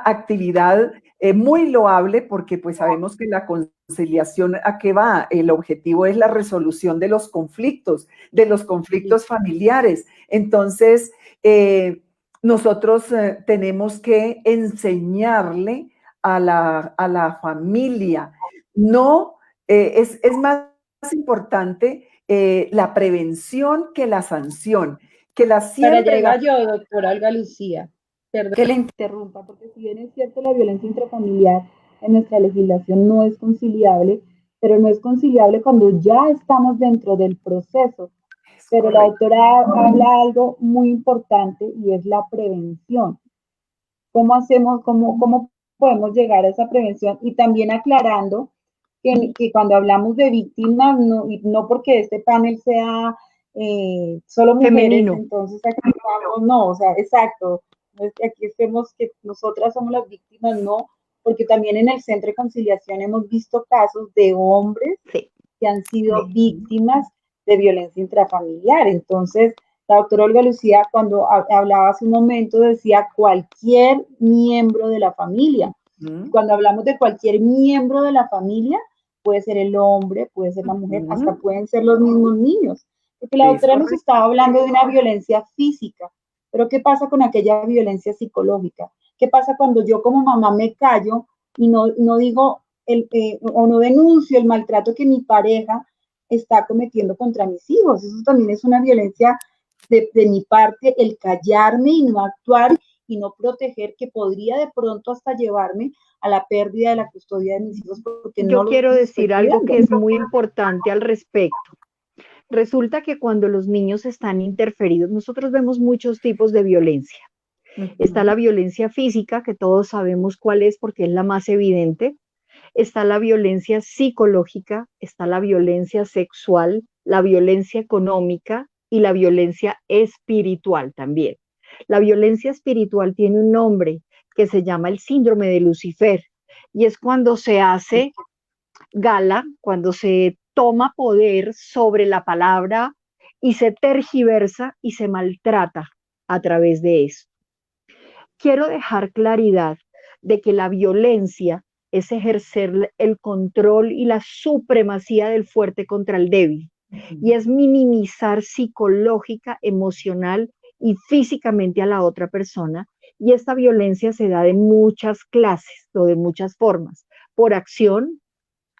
actividad muy loable, porque pues sabemos que la conciliación, ¿a qué va? El objetivo es la resolución de los conflictos familiares. Entonces, nosotros tenemos que enseñarle a la familia, no, es más importante la prevención que la sanción, que Para allá iba yo, doctora Olga Lucía. Perdón que le interrumpa, porque si bien es cierto la violencia intrafamiliar en nuestra legislación no es conciliable, pero no es conciliable cuando ya estamos dentro del proceso. Pero la doctora habla algo muy importante, y es la prevención. ¿Cómo hacemos, cómo podemos llegar a esa prevención? Y también aclarando que cuando hablamos de víctimas, no porque este panel sea solo mujeres, femenino, entonces aquí estamos, no, o sea, exacto, no es que aquí estemos que nosotras somos las víctimas, no, porque también en el Centro de Conciliación hemos visto casos de hombres que han sido víctimas de violencia intrafamiliar. Entonces, la doctora Olga Lucía, cuando hablaba hace un momento, decía cualquier miembro de la familia. Cuando hablamos de cualquier miembro de la familia, puede ser el hombre, puede ser la mujer, hasta pueden ser los mismos niños. Porque la doctora nos estaba hablando de una violencia física, pero ¿qué pasa con aquella violencia psicológica? ¿Qué pasa cuando yo como mamá me callo y no digo o no denuncio el maltrato que mi pareja está cometiendo contra mis hijos? Eso también es una violencia de mi parte, el callarme y no actuar y no proteger, que podría de pronto hasta llevarme a la pérdida de la custodia de mis hijos. Porque yo quiero decir algo que es muy importante al respecto. Resulta que cuando los niños están interferidos, nosotros vemos muchos tipos de violencia. Está la violencia física, que todos sabemos cuál es porque es la más evidente. Está la violencia psicológica, está la violencia sexual, la violencia económica y la violencia espiritual también. La violencia espiritual tiene un nombre que se llama el síndrome de Lucifer, y es cuando se hace gala, cuando se toma poder sobre la palabra y se tergiversa y se maltrata a través de eso. Quiero dejar claridad de que la violencia es ejercer el control y la supremacía del fuerte contra el débil, y es minimizar psicológica, emocional y físicamente a la otra persona. Y esta violencia se da de muchas clases o de muchas formas, por acción,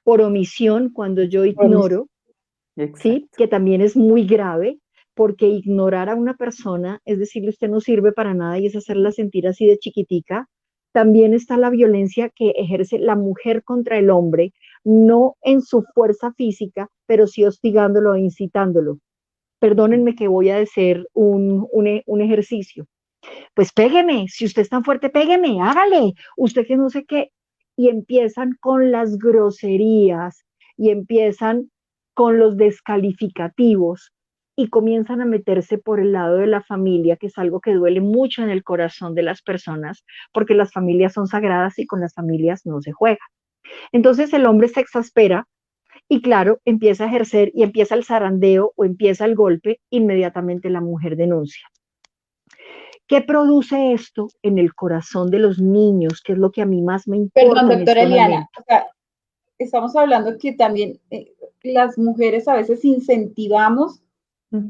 por omisión, cuando yo ignoro, ¿sí? Que también es muy grave, porque ignorar a una persona, es decirle usted no sirve para nada y es hacerla sentir así de chiquitica. También está la violencia que ejerce la mujer contra el hombre, no en su fuerza física, pero sí hostigándolo e incitándolo. Perdónenme que voy a hacer un ejercicio. Pues pégueme, si usted es tan fuerte, pégueme, hágale, usted que no sé qué. Y empiezan con las groserías y empiezan con los descalificativos y comienzan a meterse por el lado de la familia, que es algo que duele mucho en el corazón de las personas, porque las familias son sagradas y con las familias no se juega. Entonces el hombre se exaspera y claro, empieza a ejercer y empieza el zarandeo o empieza el golpe, inmediatamente la mujer denuncia. ¿Qué produce esto en el corazón de los niños? ¿Qué es lo que a mí más me importa? Perdón, en doctora este Eliana, momento? o sea, estamos hablando que también las mujeres a veces incentivamos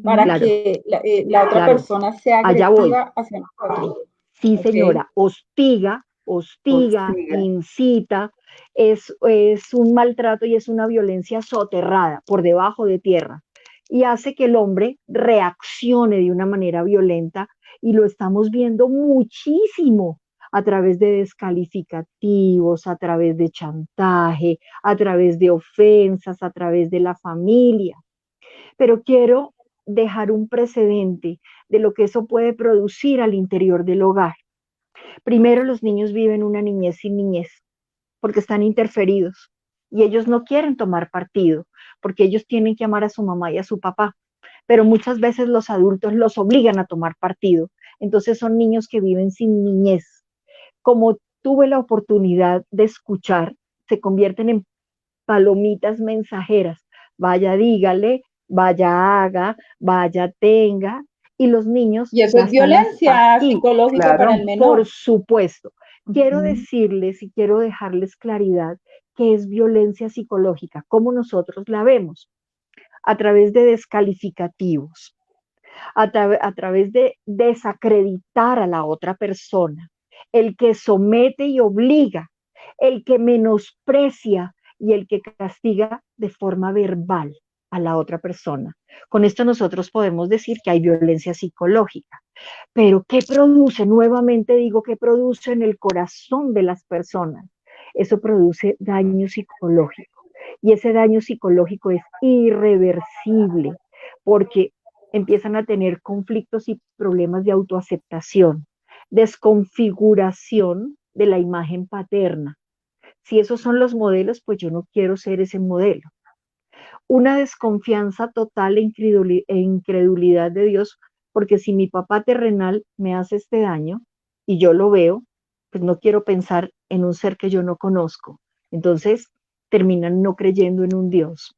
para Claro, que la otra claro, persona sea allá voy. agresiva hacia nosotros. Sí, Ok. señora, hostiga, Hostiga. incita, es un maltrato y es una violencia soterrada por debajo de tierra y hace que el hombre reaccione de una manera violenta y lo estamos viendo muchísimo a través de descalificativos, a través de chantaje, a través de ofensas, a través de la familia. Pero quiero dejar un precedente de lo que eso puede producir al interior del hogar. Primero, los niños viven una niñez sin niñez, porque están interferidos y ellos no quieren tomar partido, porque ellos tienen que amar a su mamá y a su papá, pero muchas veces los adultos los obligan a tomar partido. Entonces son niños que viven sin niñez. Como tuve la oportunidad de escuchar, se convierten en palomitas mensajeras. Vaya, dígale, vaya, haga, vaya, tenga. Y los niños Y eso ya es están hasta violencia aquí. psicológica para el Claro. Por menor. supuesto. Quiero decirles y quiero dejarles claridad que es violencia psicológica, como nosotros la vemos, a través de descalificativos, a través de desacreditar a la otra persona, el que somete y obliga, el que menosprecia y el que castiga de forma verbal a la otra persona. Con esto nosotros podemos decir que hay violencia psicológica. Pero ¿qué produce? Nuevamente digo, ¿qué produce en el corazón de las personas? Eso produce daño psicológico. Y ese daño psicológico es irreversible porque empiezan a tener conflictos y problemas de autoaceptación, desconfiguración de la imagen paterna. Si esos son los modelos, pues yo no quiero ser ese modelo. Una desconfianza total e incredulidad de Dios, porque si mi papá terrenal me hace este daño y yo lo veo, pues no quiero pensar en un ser que yo no conozco. Entonces terminan no creyendo en un Dios.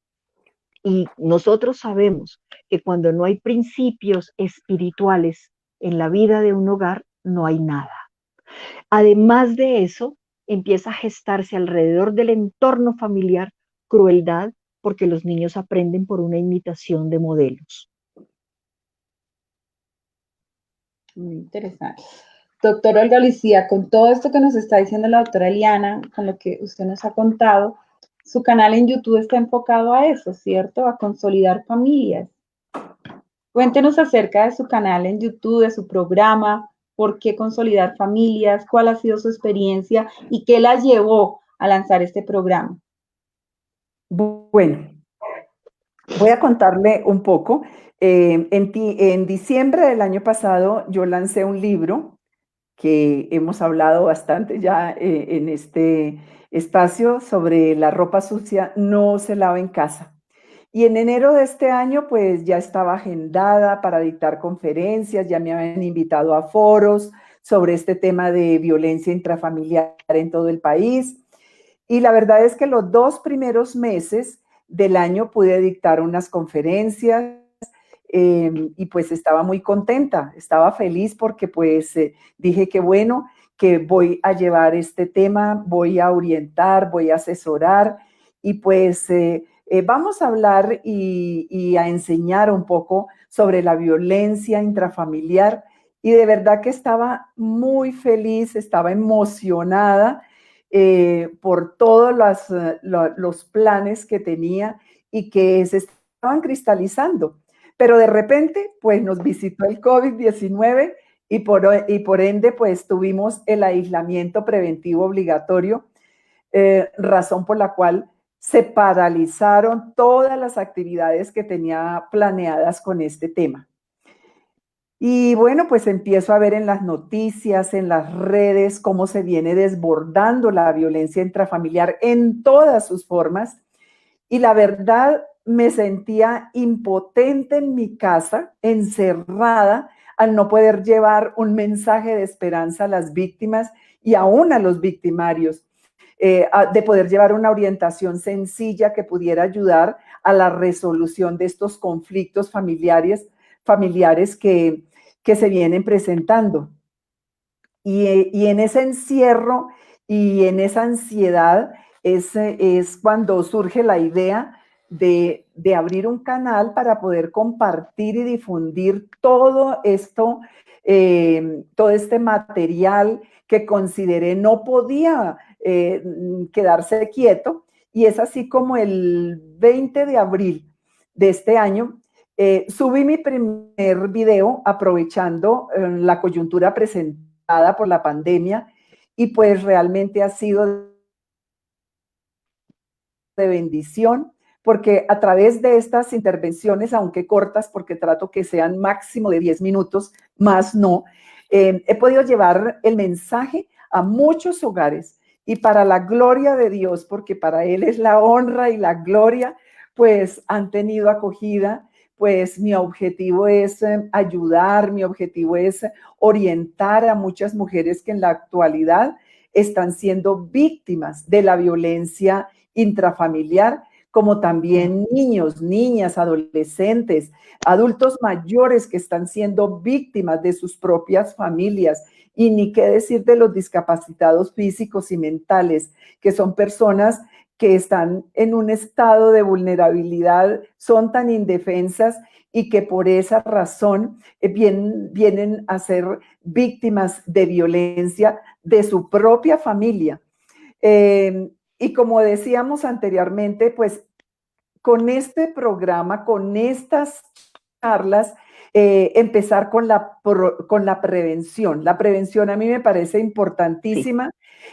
Y nosotros sabemos que cuando no hay principios espirituales en la vida de un hogar, no hay nada. Además de eso, empieza a gestarse alrededor del entorno familiar crueldad, porque los niños aprenden por una imitación de modelos. Muy interesante. Doctora Olga Lucía, con todo esto que nos está diciendo la doctora Eliana, con lo que usted nos ha contado, su canal en YouTube está enfocado a eso, ¿cierto? A consolidar familias. Cuéntenos acerca de su canal en YouTube, de su programa, por qué consolidar familias, cuál ha sido su experiencia y qué la llevó a lanzar este programa. Bueno, voy a contarle un poco. En diciembre del año pasado yo lancé un libro que hemos hablado bastante ya en este espacio sobre la ropa sucia no se lava en casa. Y en enero de este año, pues ya estaba agendada para dictar conferencias, ya me habían invitado a foros sobre este tema de violencia intrafamiliar en todo el país. Y la verdad es que los 2 primeros meses del año pude dictar unas conferencias y pues estaba muy contenta, estaba feliz porque pues dije que bueno, que voy a llevar este tema, voy a orientar, voy a asesorar y pues vamos a hablar y a enseñar un poco sobre la violencia intrafamiliar. Y de verdad que estaba muy feliz, estaba emocionada por todos los planes que tenía y que se estaban cristalizando. Pero de repente, pues nos visitó el COVID-19 y por ende, pues tuvimos el aislamiento preventivo obligatorio, razón por la cual se paralizaron todas las actividades que tenía planeadas con este tema. Y bueno, pues empiezo a ver en las noticias, en las redes, cómo se viene desbordando la violencia intrafamiliar en todas sus formas. Y la verdad, me sentía impotente en mi casa, encerrada, al no poder llevar un mensaje de esperanza a las víctimas y aún a los victimarios, de poder llevar una orientación sencilla que pudiera ayudar a la resolución de estos conflictos familiares que se vienen presentando. Y en ese encierro y en esa ansiedad es cuando surge la idea de abrir un canal para poder compartir y difundir todo esto, todo este material que consideré no podía quedarse quieto. Y es así como el 20 de abril de este año subí mi primer video aprovechando la coyuntura presentada por la pandemia y pues realmente ha sido de bendición porque a través de estas intervenciones, aunque cortas, porque trato que sean máximo de 10 minutos, más no, he podido llevar el mensaje a muchos hogares y para la gloria de Dios, porque para Él es la honra y la gloria, pues han tenido acogida. Pues mi objetivo es ayudar, mi objetivo es orientar a muchas mujeres que en la actualidad están siendo víctimas de la violencia intrafamiliar, como también niños, niñas, adolescentes, adultos mayores que están siendo víctimas de sus propias familias. Y ni qué decir de los discapacitados físicos y mentales, que son personas que están en un estado de vulnerabilidad, son tan indefensas y que por esa razón vienen a ser víctimas de violencia de su propia familia. Y como decíamos anteriormente, pues con este programa, con estas charlas, empezar con la prevención. La prevención a mí me parece importantísima.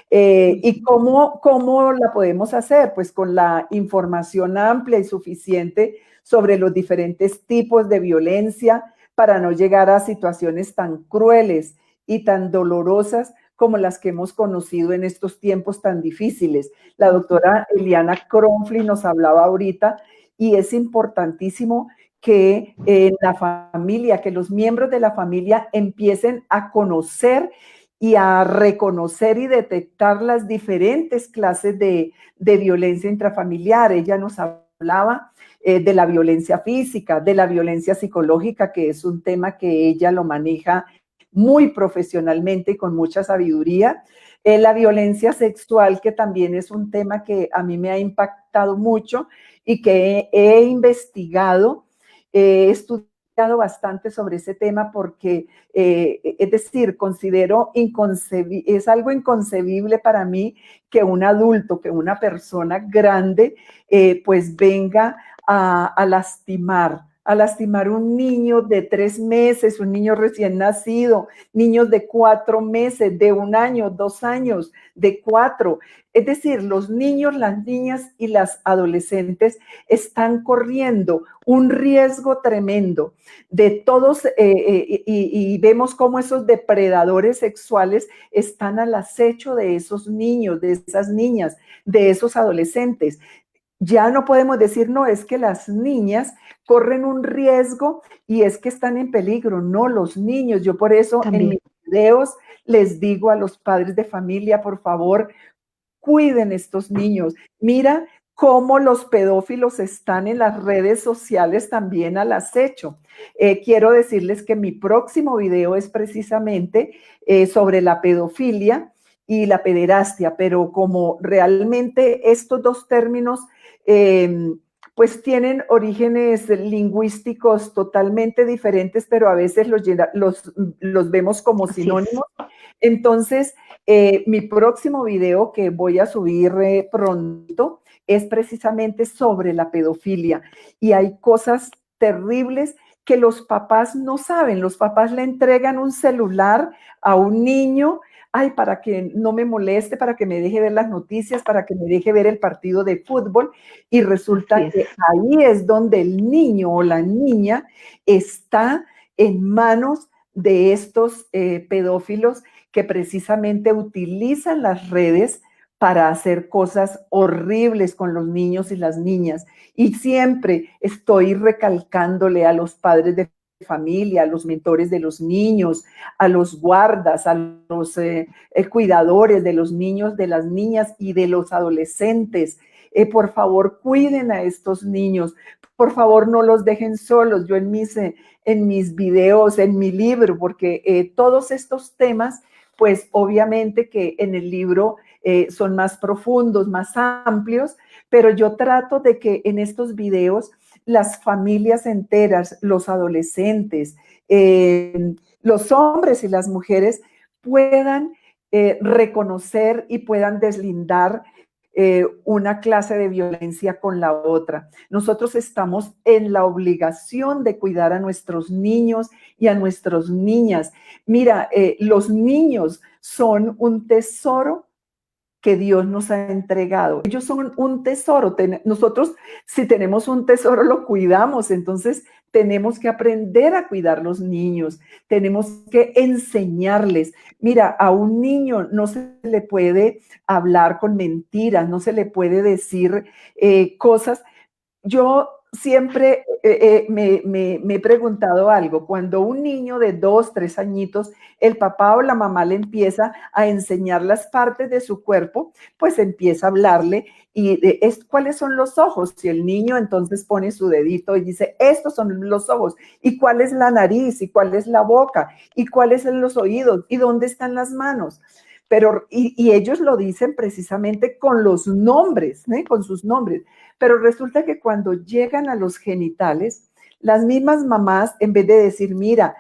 ¿Y cómo la podemos hacer? Pues con la información amplia y suficiente sobre los diferentes tipos de violencia para no llegar a situaciones tan crueles y tan dolorosas como las que hemos conocido en estos tiempos tan difíciles. La doctora Eliana Kronfli nos hablaba ahorita y es importantísimo que la familia, que los miembros de la familia empiecen a conocer y a reconocer y detectar las diferentes clases de violencia intrafamiliar. Ella nos hablaba de la violencia física, de la violencia psicológica, que es un tema que ella lo maneja muy profesionalmente y con mucha sabiduría. La violencia sexual, que también es un tema que a mí me ha impactado mucho y que he investigado, he estudiado bastante sobre ese tema porque, es decir, considero es algo inconcebible para mí que un adulto, que una persona grande, pues venga a lastimar un niño de 3 meses, un niño recién nacido, niños de 4 meses, de 1 año, 2 años, de 4. Es decir, los niños, las niñas y las adolescentes están corriendo un riesgo tremendo de todos y vemos cómo esos depredadores sexuales están al acecho de esos niños, de esas niñas, de esos adolescentes. Ya no podemos decir, no, es que las niñas corren un riesgo y es que están en peligro. No, los niños. Yo por eso también en mis videos les digo a los padres de familia, por favor, cuiden estos niños. Mira cómo los pedófilos están en las redes sociales también al acecho. Quiero decirles que mi próximo video es precisamente sobre la pedofilia y la pederastia, pero como realmente estos dos términos pues tienen orígenes lingüísticos totalmente diferentes, pero a veces los vemos como sinónimos. Entonces, mi próximo video que voy a subir pronto es precisamente sobre la pedofilia. Y hay cosas terribles que los papás no saben. Los papás le entregan un celular a un niño, ay, para que no me moleste, para que me deje ver las noticias, para que me deje ver el partido de fútbol, y resulta que ahí es donde el niño o la niña está en manos de estos pedófilos que precisamente utilizan las redes para hacer cosas horribles con los niños y las niñas. Y siempre estoy recalcándole a los padres de familia, a los mentores de los niños, a los guardas, a los cuidadores de los niños, de las niñas y de los adolescentes. Por favor, cuiden a estos niños. Por favor, no los dejen solos. Yo en mis videos, en mi libro, porque todos estos temas, pues obviamente que en el libro son más profundos, más amplios, pero yo trato de que en estos videos las familias enteras, los adolescentes, los hombres y las mujeres puedan reconocer y puedan deslindar una clase de violencia con la otra. Nosotros estamos en la obligación de cuidar a nuestros niños y a nuestras niñas. Mira, los niños son un tesoro que Dios nos ha entregado. Ellos son un tesoro. Nosotros, si tenemos un tesoro, lo cuidamos. Entonces, tenemos que aprender a cuidar los niños. Tenemos que enseñarles. Mira, a un niño no se le puede hablar con mentiras, no se le puede decir cosas. Yo siempre me he preguntado algo. Cuando un niño de 2, 3 añitos, el papá o la mamá le empieza a enseñar las partes de su cuerpo, pues empieza a hablarle y ¿cuáles son los ojos? Si el niño entonces pone su dedito y dice, estos son los ojos. ¿Y cuál es la nariz? ¿Y cuál es la boca? ¿Y cuáles son los oídos? ¿Y dónde están las manos? Pero, y ellos lo dicen precisamente con los nombres, con sus nombres. Pero resulta que cuando llegan a los genitales, las mismas mamás, en vez de decir, mira,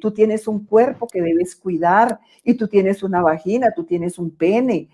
tú tienes un cuerpo que debes cuidar y tú tienes una vagina, tú tienes un pene,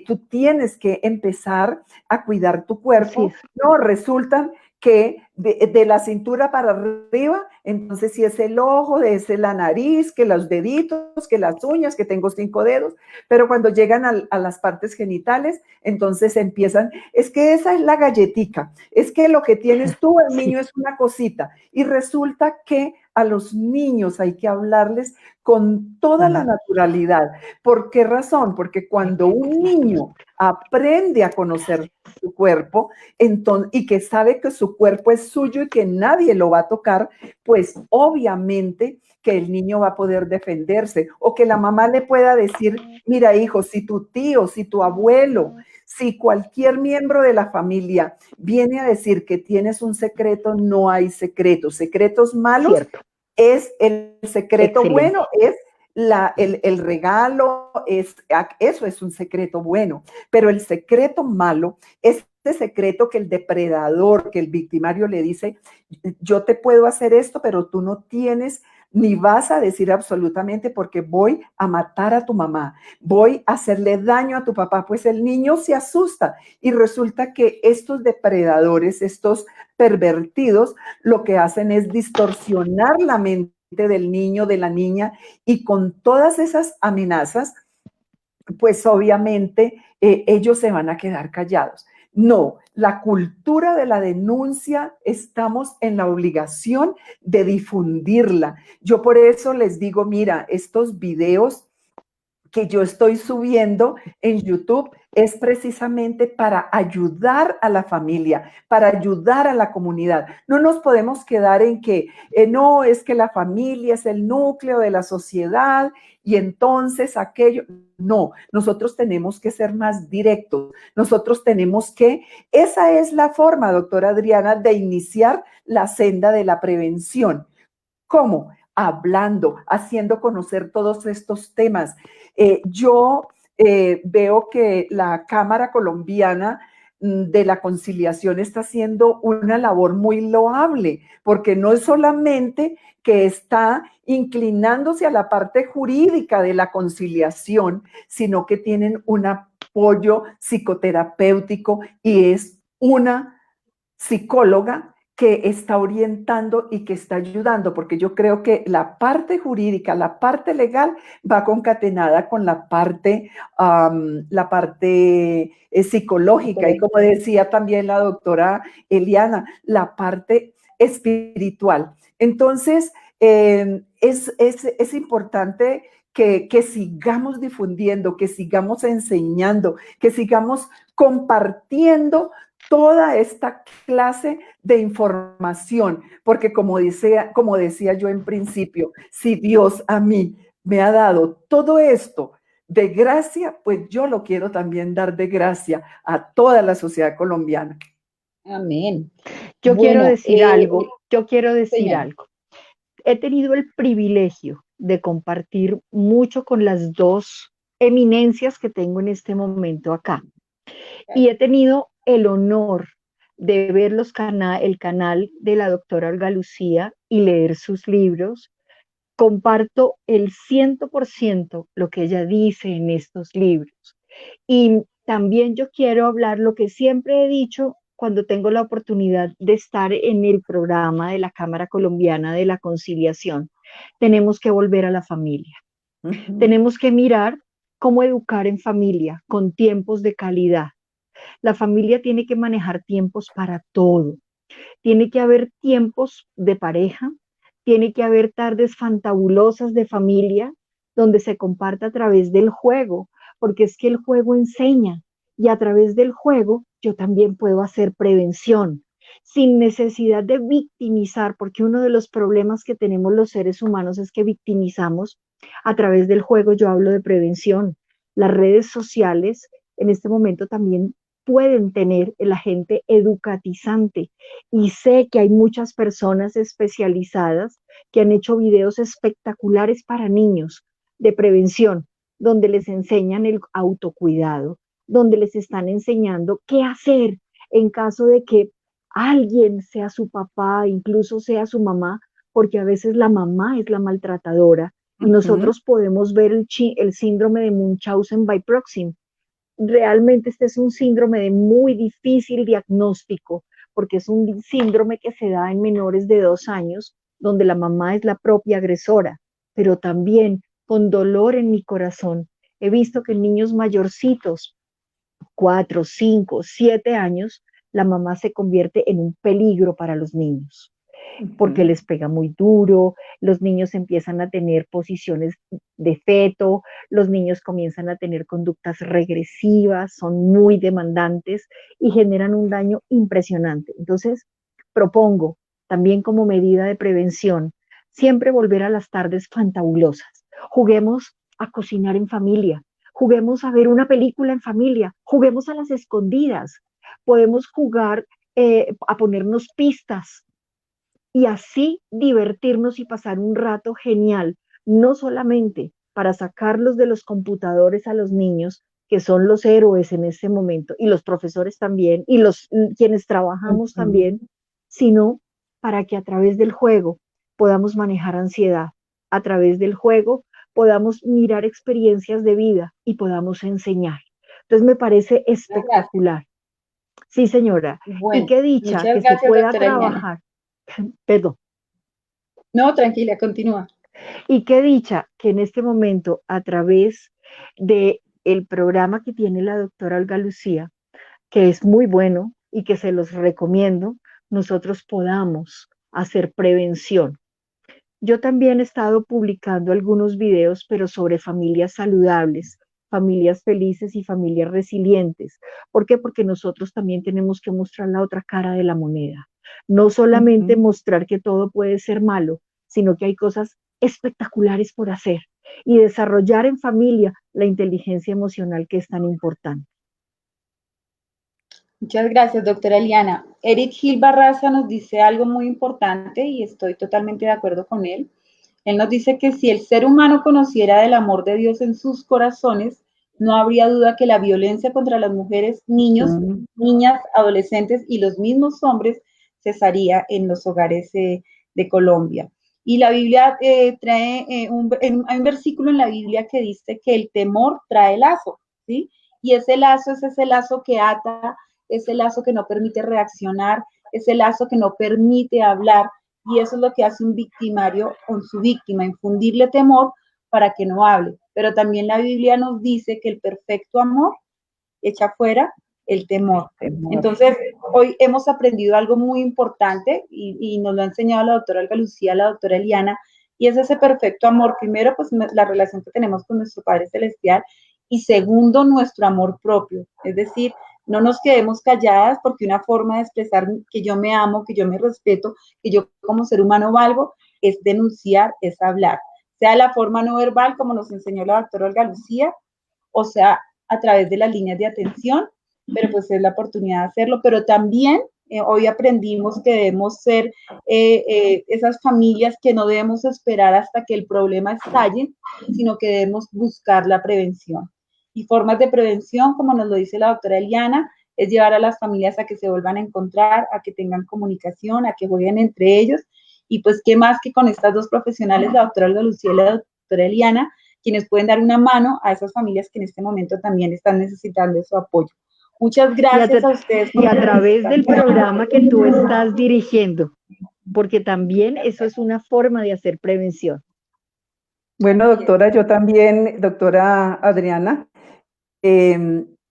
tú tienes que empezar a cuidar tu cuerpo. No, resultan que de la cintura para arriba, entonces si es el ojo, es la nariz, que los deditos, que las uñas, que tengo 5 dedos, pero cuando llegan a las partes genitales, entonces empiezan, es que esa es la galletica, es que lo que tienes tú, el niño, es una cosita, y resulta que a los niños hay que hablarles con toda la naturalidad. ¿Por qué razón? Porque cuando un niño aprende a conocer su cuerpo y que sabe que su cuerpo es suyo y que nadie lo va a tocar, pues obviamente que el niño va a poder defenderse o que la mamá le pueda decir, mira hijo, si tu tío, si tu abuelo, si cualquier miembro de la familia viene a decir que tienes un secreto, no hay secretos. Secretos malos. Cierto. Es el secreto. Excelente. Bueno, es el regalo, eso es un secreto bueno, pero el secreto malo es este secreto que el depredador, que el victimario le dice, yo te puedo hacer esto, pero tú no tienes ni vas a decir absolutamente porque voy a matar a tu mamá, voy a hacerle daño a tu papá, pues el niño se asusta y resulta que estos depredadores, estos pervertidos, lo que hacen es distorsionar la mente del niño, de la niña, y con todas esas amenazas, pues obviamente ellos se van a quedar callados. No, la cultura de la denuncia, estamos en la obligación de difundirla. Yo por eso les digo, mira, estos videos que yo estoy subiendo en YouTube es precisamente para ayudar a la familia, para ayudar a la comunidad. No nos podemos quedar en que no, es que la familia es el núcleo de la sociedad y entonces aquello. No, nosotros tenemos que ser más directos. Nosotros tenemos que, esa es la forma, doctora Adriana, de iniciar la senda de la prevención. ¿Cómo? Hablando, haciendo conocer todos estos temas. Yo veo que la Cámara Colombiana de la Conciliación está haciendo una labor muy loable, porque no es solamente que está inclinándose a la parte jurídica de la conciliación, sino que tienen un apoyo psicoterapéutico y es una psicóloga que está orientando y que está ayudando, porque yo creo que la parte jurídica, la parte legal va concatenada con la parte psicológica y como decía también la doctora Eliana, la parte espiritual. Entonces, es importante que sigamos difundiendo, que sigamos enseñando, que sigamos compartiendo toda esta clase de información, porque como decía yo en principio, si Dios a mí me ha dado todo esto de gracia, pues yo lo quiero también dar de gracia a toda la sociedad colombiana. Amén. Yo quiero decir algo, señora. He tenido el privilegio de compartir mucho con las dos eminencias que tengo en este momento acá. Y he tenido el honor de ver el canal de la doctora Olga Lucía y leer sus libros. Comparto el 100% lo que ella dice en estos libros. Y también yo quiero hablar lo que siempre he dicho cuando tengo la oportunidad de estar en el programa de la Cámara Colombiana de la Conciliación. Tenemos que volver a la familia. Tenemos que mirar cómo educar en familia con tiempos de calidad. La familia tiene que manejar tiempos para todo. Tiene que haber tiempos de pareja, tiene que haber tardes fantabulosas de familia donde se comparta a través del juego, porque es que el juego enseña y a través del juego yo también puedo hacer prevención sin necesidad de victimizar, porque uno de los problemas que tenemos los seres humanos es que victimizamos. A través del juego yo hablo de prevención. Las redes sociales en este momento también pueden tener el agente educatizante y sé que hay muchas personas especializadas que han hecho videos espectaculares para niños de prevención, donde les enseñan el autocuidado, donde les están enseñando qué hacer en caso de que alguien sea su papá, incluso sea su mamá, porque a veces la mamá es la maltratadora y nosotros podemos ver el síndrome de Munchausen by proxy. Realmente este es un síndrome de muy difícil diagnóstico, porque es un síndrome que se da en menores de 2 años, donde la mamá es la propia agresora, pero también con dolor en mi corazón. He visto que en niños mayorcitos, 4, 5, 7 años, la mamá se convierte en un peligro para los niños porque les pega muy duro, los niños empiezan a tener posiciones de feto, los niños comienzan a tener conductas regresivas, son muy demandantes y generan un daño impresionante. Entonces, propongo también como medida de prevención, siempre volver a las tardes fantabulosas. Juguemos a cocinar en familia, juguemos a ver una película en familia, juguemos a las escondidas, podemos jugar a ponernos pistas y así divertirnos y pasar un rato genial, no solamente para sacarlos de los computadores a los niños, que son los héroes en este momento, y los profesores también, y quienes trabajamos también, sino para que a través del juego podamos manejar ansiedad, a través del juego podamos mirar experiencias de vida y podamos enseñar. Entonces me parece espectacular. Sí, señora. Bueno, y qué dicha muchas que gracias, se pueda doctora Eliana. trabajar. Perdón. No, tranquila, continúa. Y qué dicha que en este momento, a través de el programa que tiene la doctora Olga Lucía, que es muy bueno y que se los recomiendo, nosotros podamos hacer prevención. Yo también he estado publicando algunos videos, pero sobre familias saludables, familias felices y familias resilientes. ¿Por qué? Porque nosotros también tenemos que mostrar la otra cara de la moneda. No solamente mostrar que todo puede ser malo, sino que hay cosas espectaculares por hacer y desarrollar en familia la inteligencia emocional que es tan importante. Muchas gracias, doctora Eliana. Eric Gil Barraza nos dice algo muy importante y estoy totalmente de acuerdo con él. Él nos dice que si el ser humano conociera del amor de Dios en sus corazones, no habría duda que la violencia contra las mujeres, niños, niñas, adolescentes y los mismos hombres cesaría en los hogares de Colombia. Y la Biblia trae hay un versículo en la Biblia que dice que el temor trae lazo, ¿sí? Y ese lazo es ese lazo que ata, ese lazo que no permite reaccionar, ese lazo que no permite hablar, y eso es lo que hace un victimario con su víctima, infundirle temor para que no hable. Pero también la Biblia nos dice que el perfecto amor echa fuera el temor. Entonces, hoy hemos aprendido algo muy importante y nos lo ha enseñado la doctora Olga Lucía, la doctora Eliana, y es ese perfecto amor. Primero, pues la relación que tenemos con nuestro Padre Celestial, y segundo, nuestro amor propio. Es decir, no nos quedemos calladas, porque una forma de expresar que yo me amo, que yo me respeto, que yo como ser humano valgo, es denunciar, es hablar. Sea la forma no verbal, como nos enseñó la doctora Olga Lucía, o sea, a través de las líneas de atención, pero pues es la oportunidad de hacerlo. Pero también hoy aprendimos que debemos ser esas familias que no debemos esperar hasta que el problema estalle, sino que debemos buscar la prevención. Y formas de prevención, como nos lo dice la doctora Eliana, es llevar a las familias a que se vuelvan a encontrar, a que tengan comunicación, a que jueguen entre ellos. Y pues, ¿qué más que con estas dos profesionales, la doctora Olga Lucía y la doctora Eliana, quienes pueden dar una mano a esas familias que en este momento también están necesitando su apoyo? Muchas gracias a ustedes. Y a través del programa que tú estás dirigiendo, porque también eso es una forma de hacer prevención. Bueno, doctora, yo también, doctora Adriana,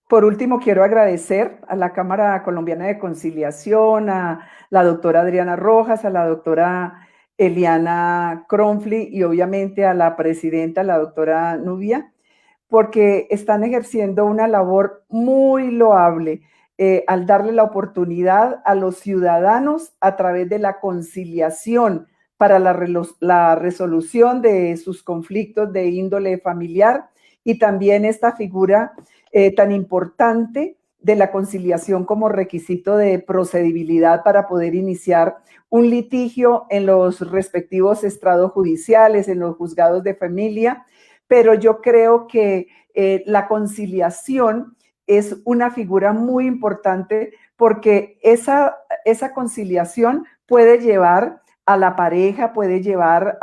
por último, quiero agradecer a la Cámara Colombiana de Conciliación, a la doctora Adriana Rojas, a la doctora Eliana Cronfli y obviamente a la presidenta, la doctora Nubia, porque están ejerciendo una labor muy loable al darle la oportunidad a los ciudadanos a través de la conciliación para la resolución de sus conflictos de índole familiar, y también esta figura tan importante de la conciliación como requisito de procedibilidad para poder iniciar un litigio en los respectivos estrados judiciales, en los juzgados de familia. Pero yo creo que la conciliación es una figura muy importante, porque esa conciliación puede llevar a la pareja, puede llevar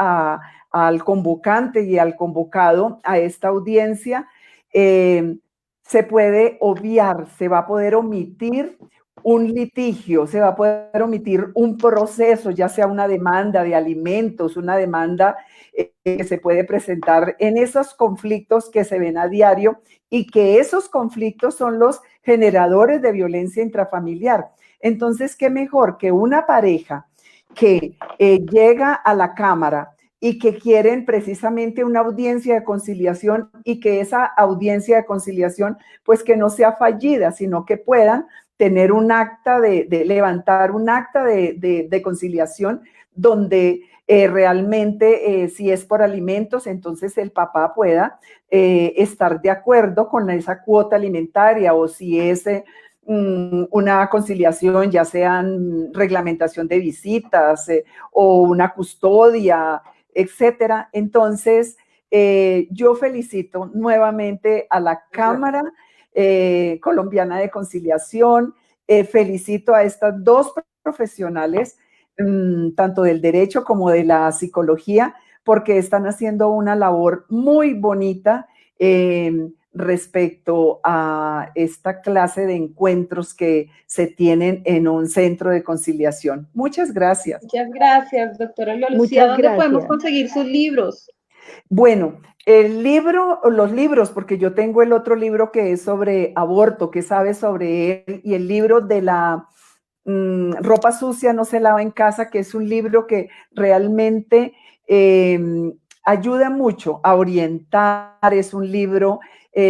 al convocante y al convocado a esta audiencia. Se puede obviar, se va a poder omitir un litigio, se va a poder omitir un proceso, ya sea una demanda de alimentos, una demanda que se puede presentar en esos conflictos que se ven a diario, y que esos conflictos son los generadores de violencia intrafamiliar. Entonces, ¿qué mejor que una pareja que llega a la Cámara y que quieren precisamente una audiencia de conciliación, y que esa audiencia de conciliación pues que no sea fallida, sino que puedan tener un acta levantar un acta de conciliación donde realmente si es por alimentos, entonces el papá pueda estar de acuerdo con esa cuota alimentaria, o si es una conciliación, ya sean reglamentación de visitas o una custodia, etcétera. Entonces, yo felicito nuevamente a la Cámara Colombiana de Conciliación, felicito a estas dos profesionales, tanto del derecho como de la psicología, porque están haciendo una labor muy bonita respecto a esta clase de encuentros que se tienen en un centro de conciliación. Muchas gracias. Muchas gracias, doctora Lucía. ¿Dónde podemos conseguir sus libros? Bueno, los libros, porque yo tengo el otro libro que es sobre aborto, que sabe sobre él, y el libro de la ropa sucia no se lava en casa, que es un libro que realmente ayuda mucho a orientar, es un libro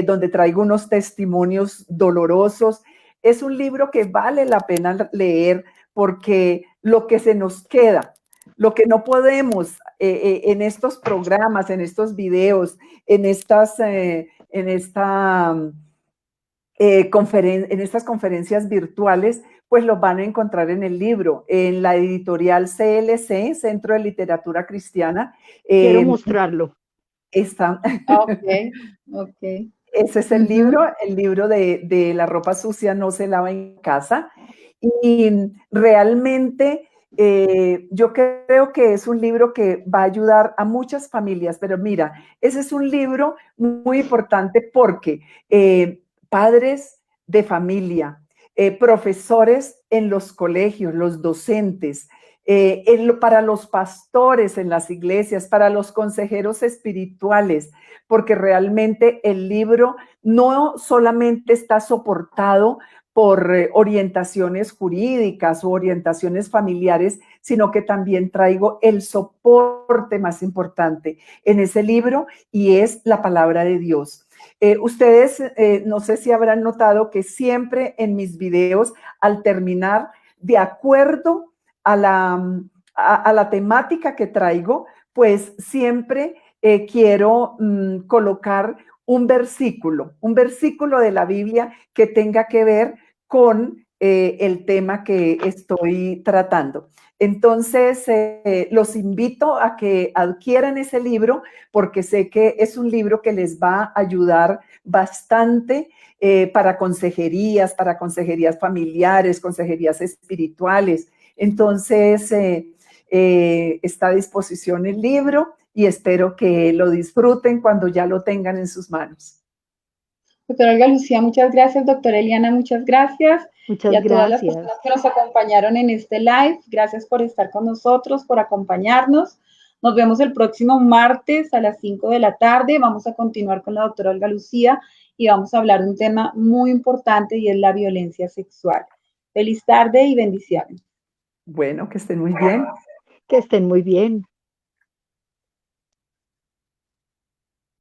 donde traigo unos testimonios dolorosos. Es un libro que vale la pena leer porque lo que se nos queda, lo que no podemos en estos programas, en estos videos, en estas conferencias virtuales, pues lo van a encontrar en el libro, en la editorial CLC, Centro de Literatura Cristiana. Quiero mostrarlo. Está. Ok, ok. Ese es el libro de La ropa sucia no se lava en casa. Y realmente yo creo que es un libro que va a ayudar a muchas familias, pero mira, ese es un libro muy importante porque padres de familia, profesores en los colegios, los docentes, para los pastores en las iglesias, para los consejeros espirituales, porque realmente el libro no solamente está soportado por orientaciones jurídicas o orientaciones familiares, sino que también traigo el soporte más importante en ese libro y es la palabra de Dios. Ustedes no sé si habrán notado que siempre en mis videos, al terminar, de acuerdo a la temática que traigo, pues siempre quiero colocar un versículo de la Biblia que tenga que ver con el tema que estoy tratando. Entonces, los invito a que adquieran ese libro porque sé que es un libro que les va a ayudar bastante para consejerías familiares, consejerías espirituales. Entonces, está a disposición el libro y espero que lo disfruten cuando ya lo tengan en sus manos. Doctora Olga Lucía, muchas gracias. Doctora Eliana, muchas gracias. Muchas y a todas gracias. las personas que nos acompañaron en este live, gracias por estar con nosotros, por acompañarnos. Nos vemos el próximo martes a las 5 de la tarde. Vamos a continuar con la doctora Olga Lucía y vamos a hablar de un tema muy importante y es la violencia sexual. Feliz tarde y bendiciones. Bueno, que estén muy bien. Que estén muy bien.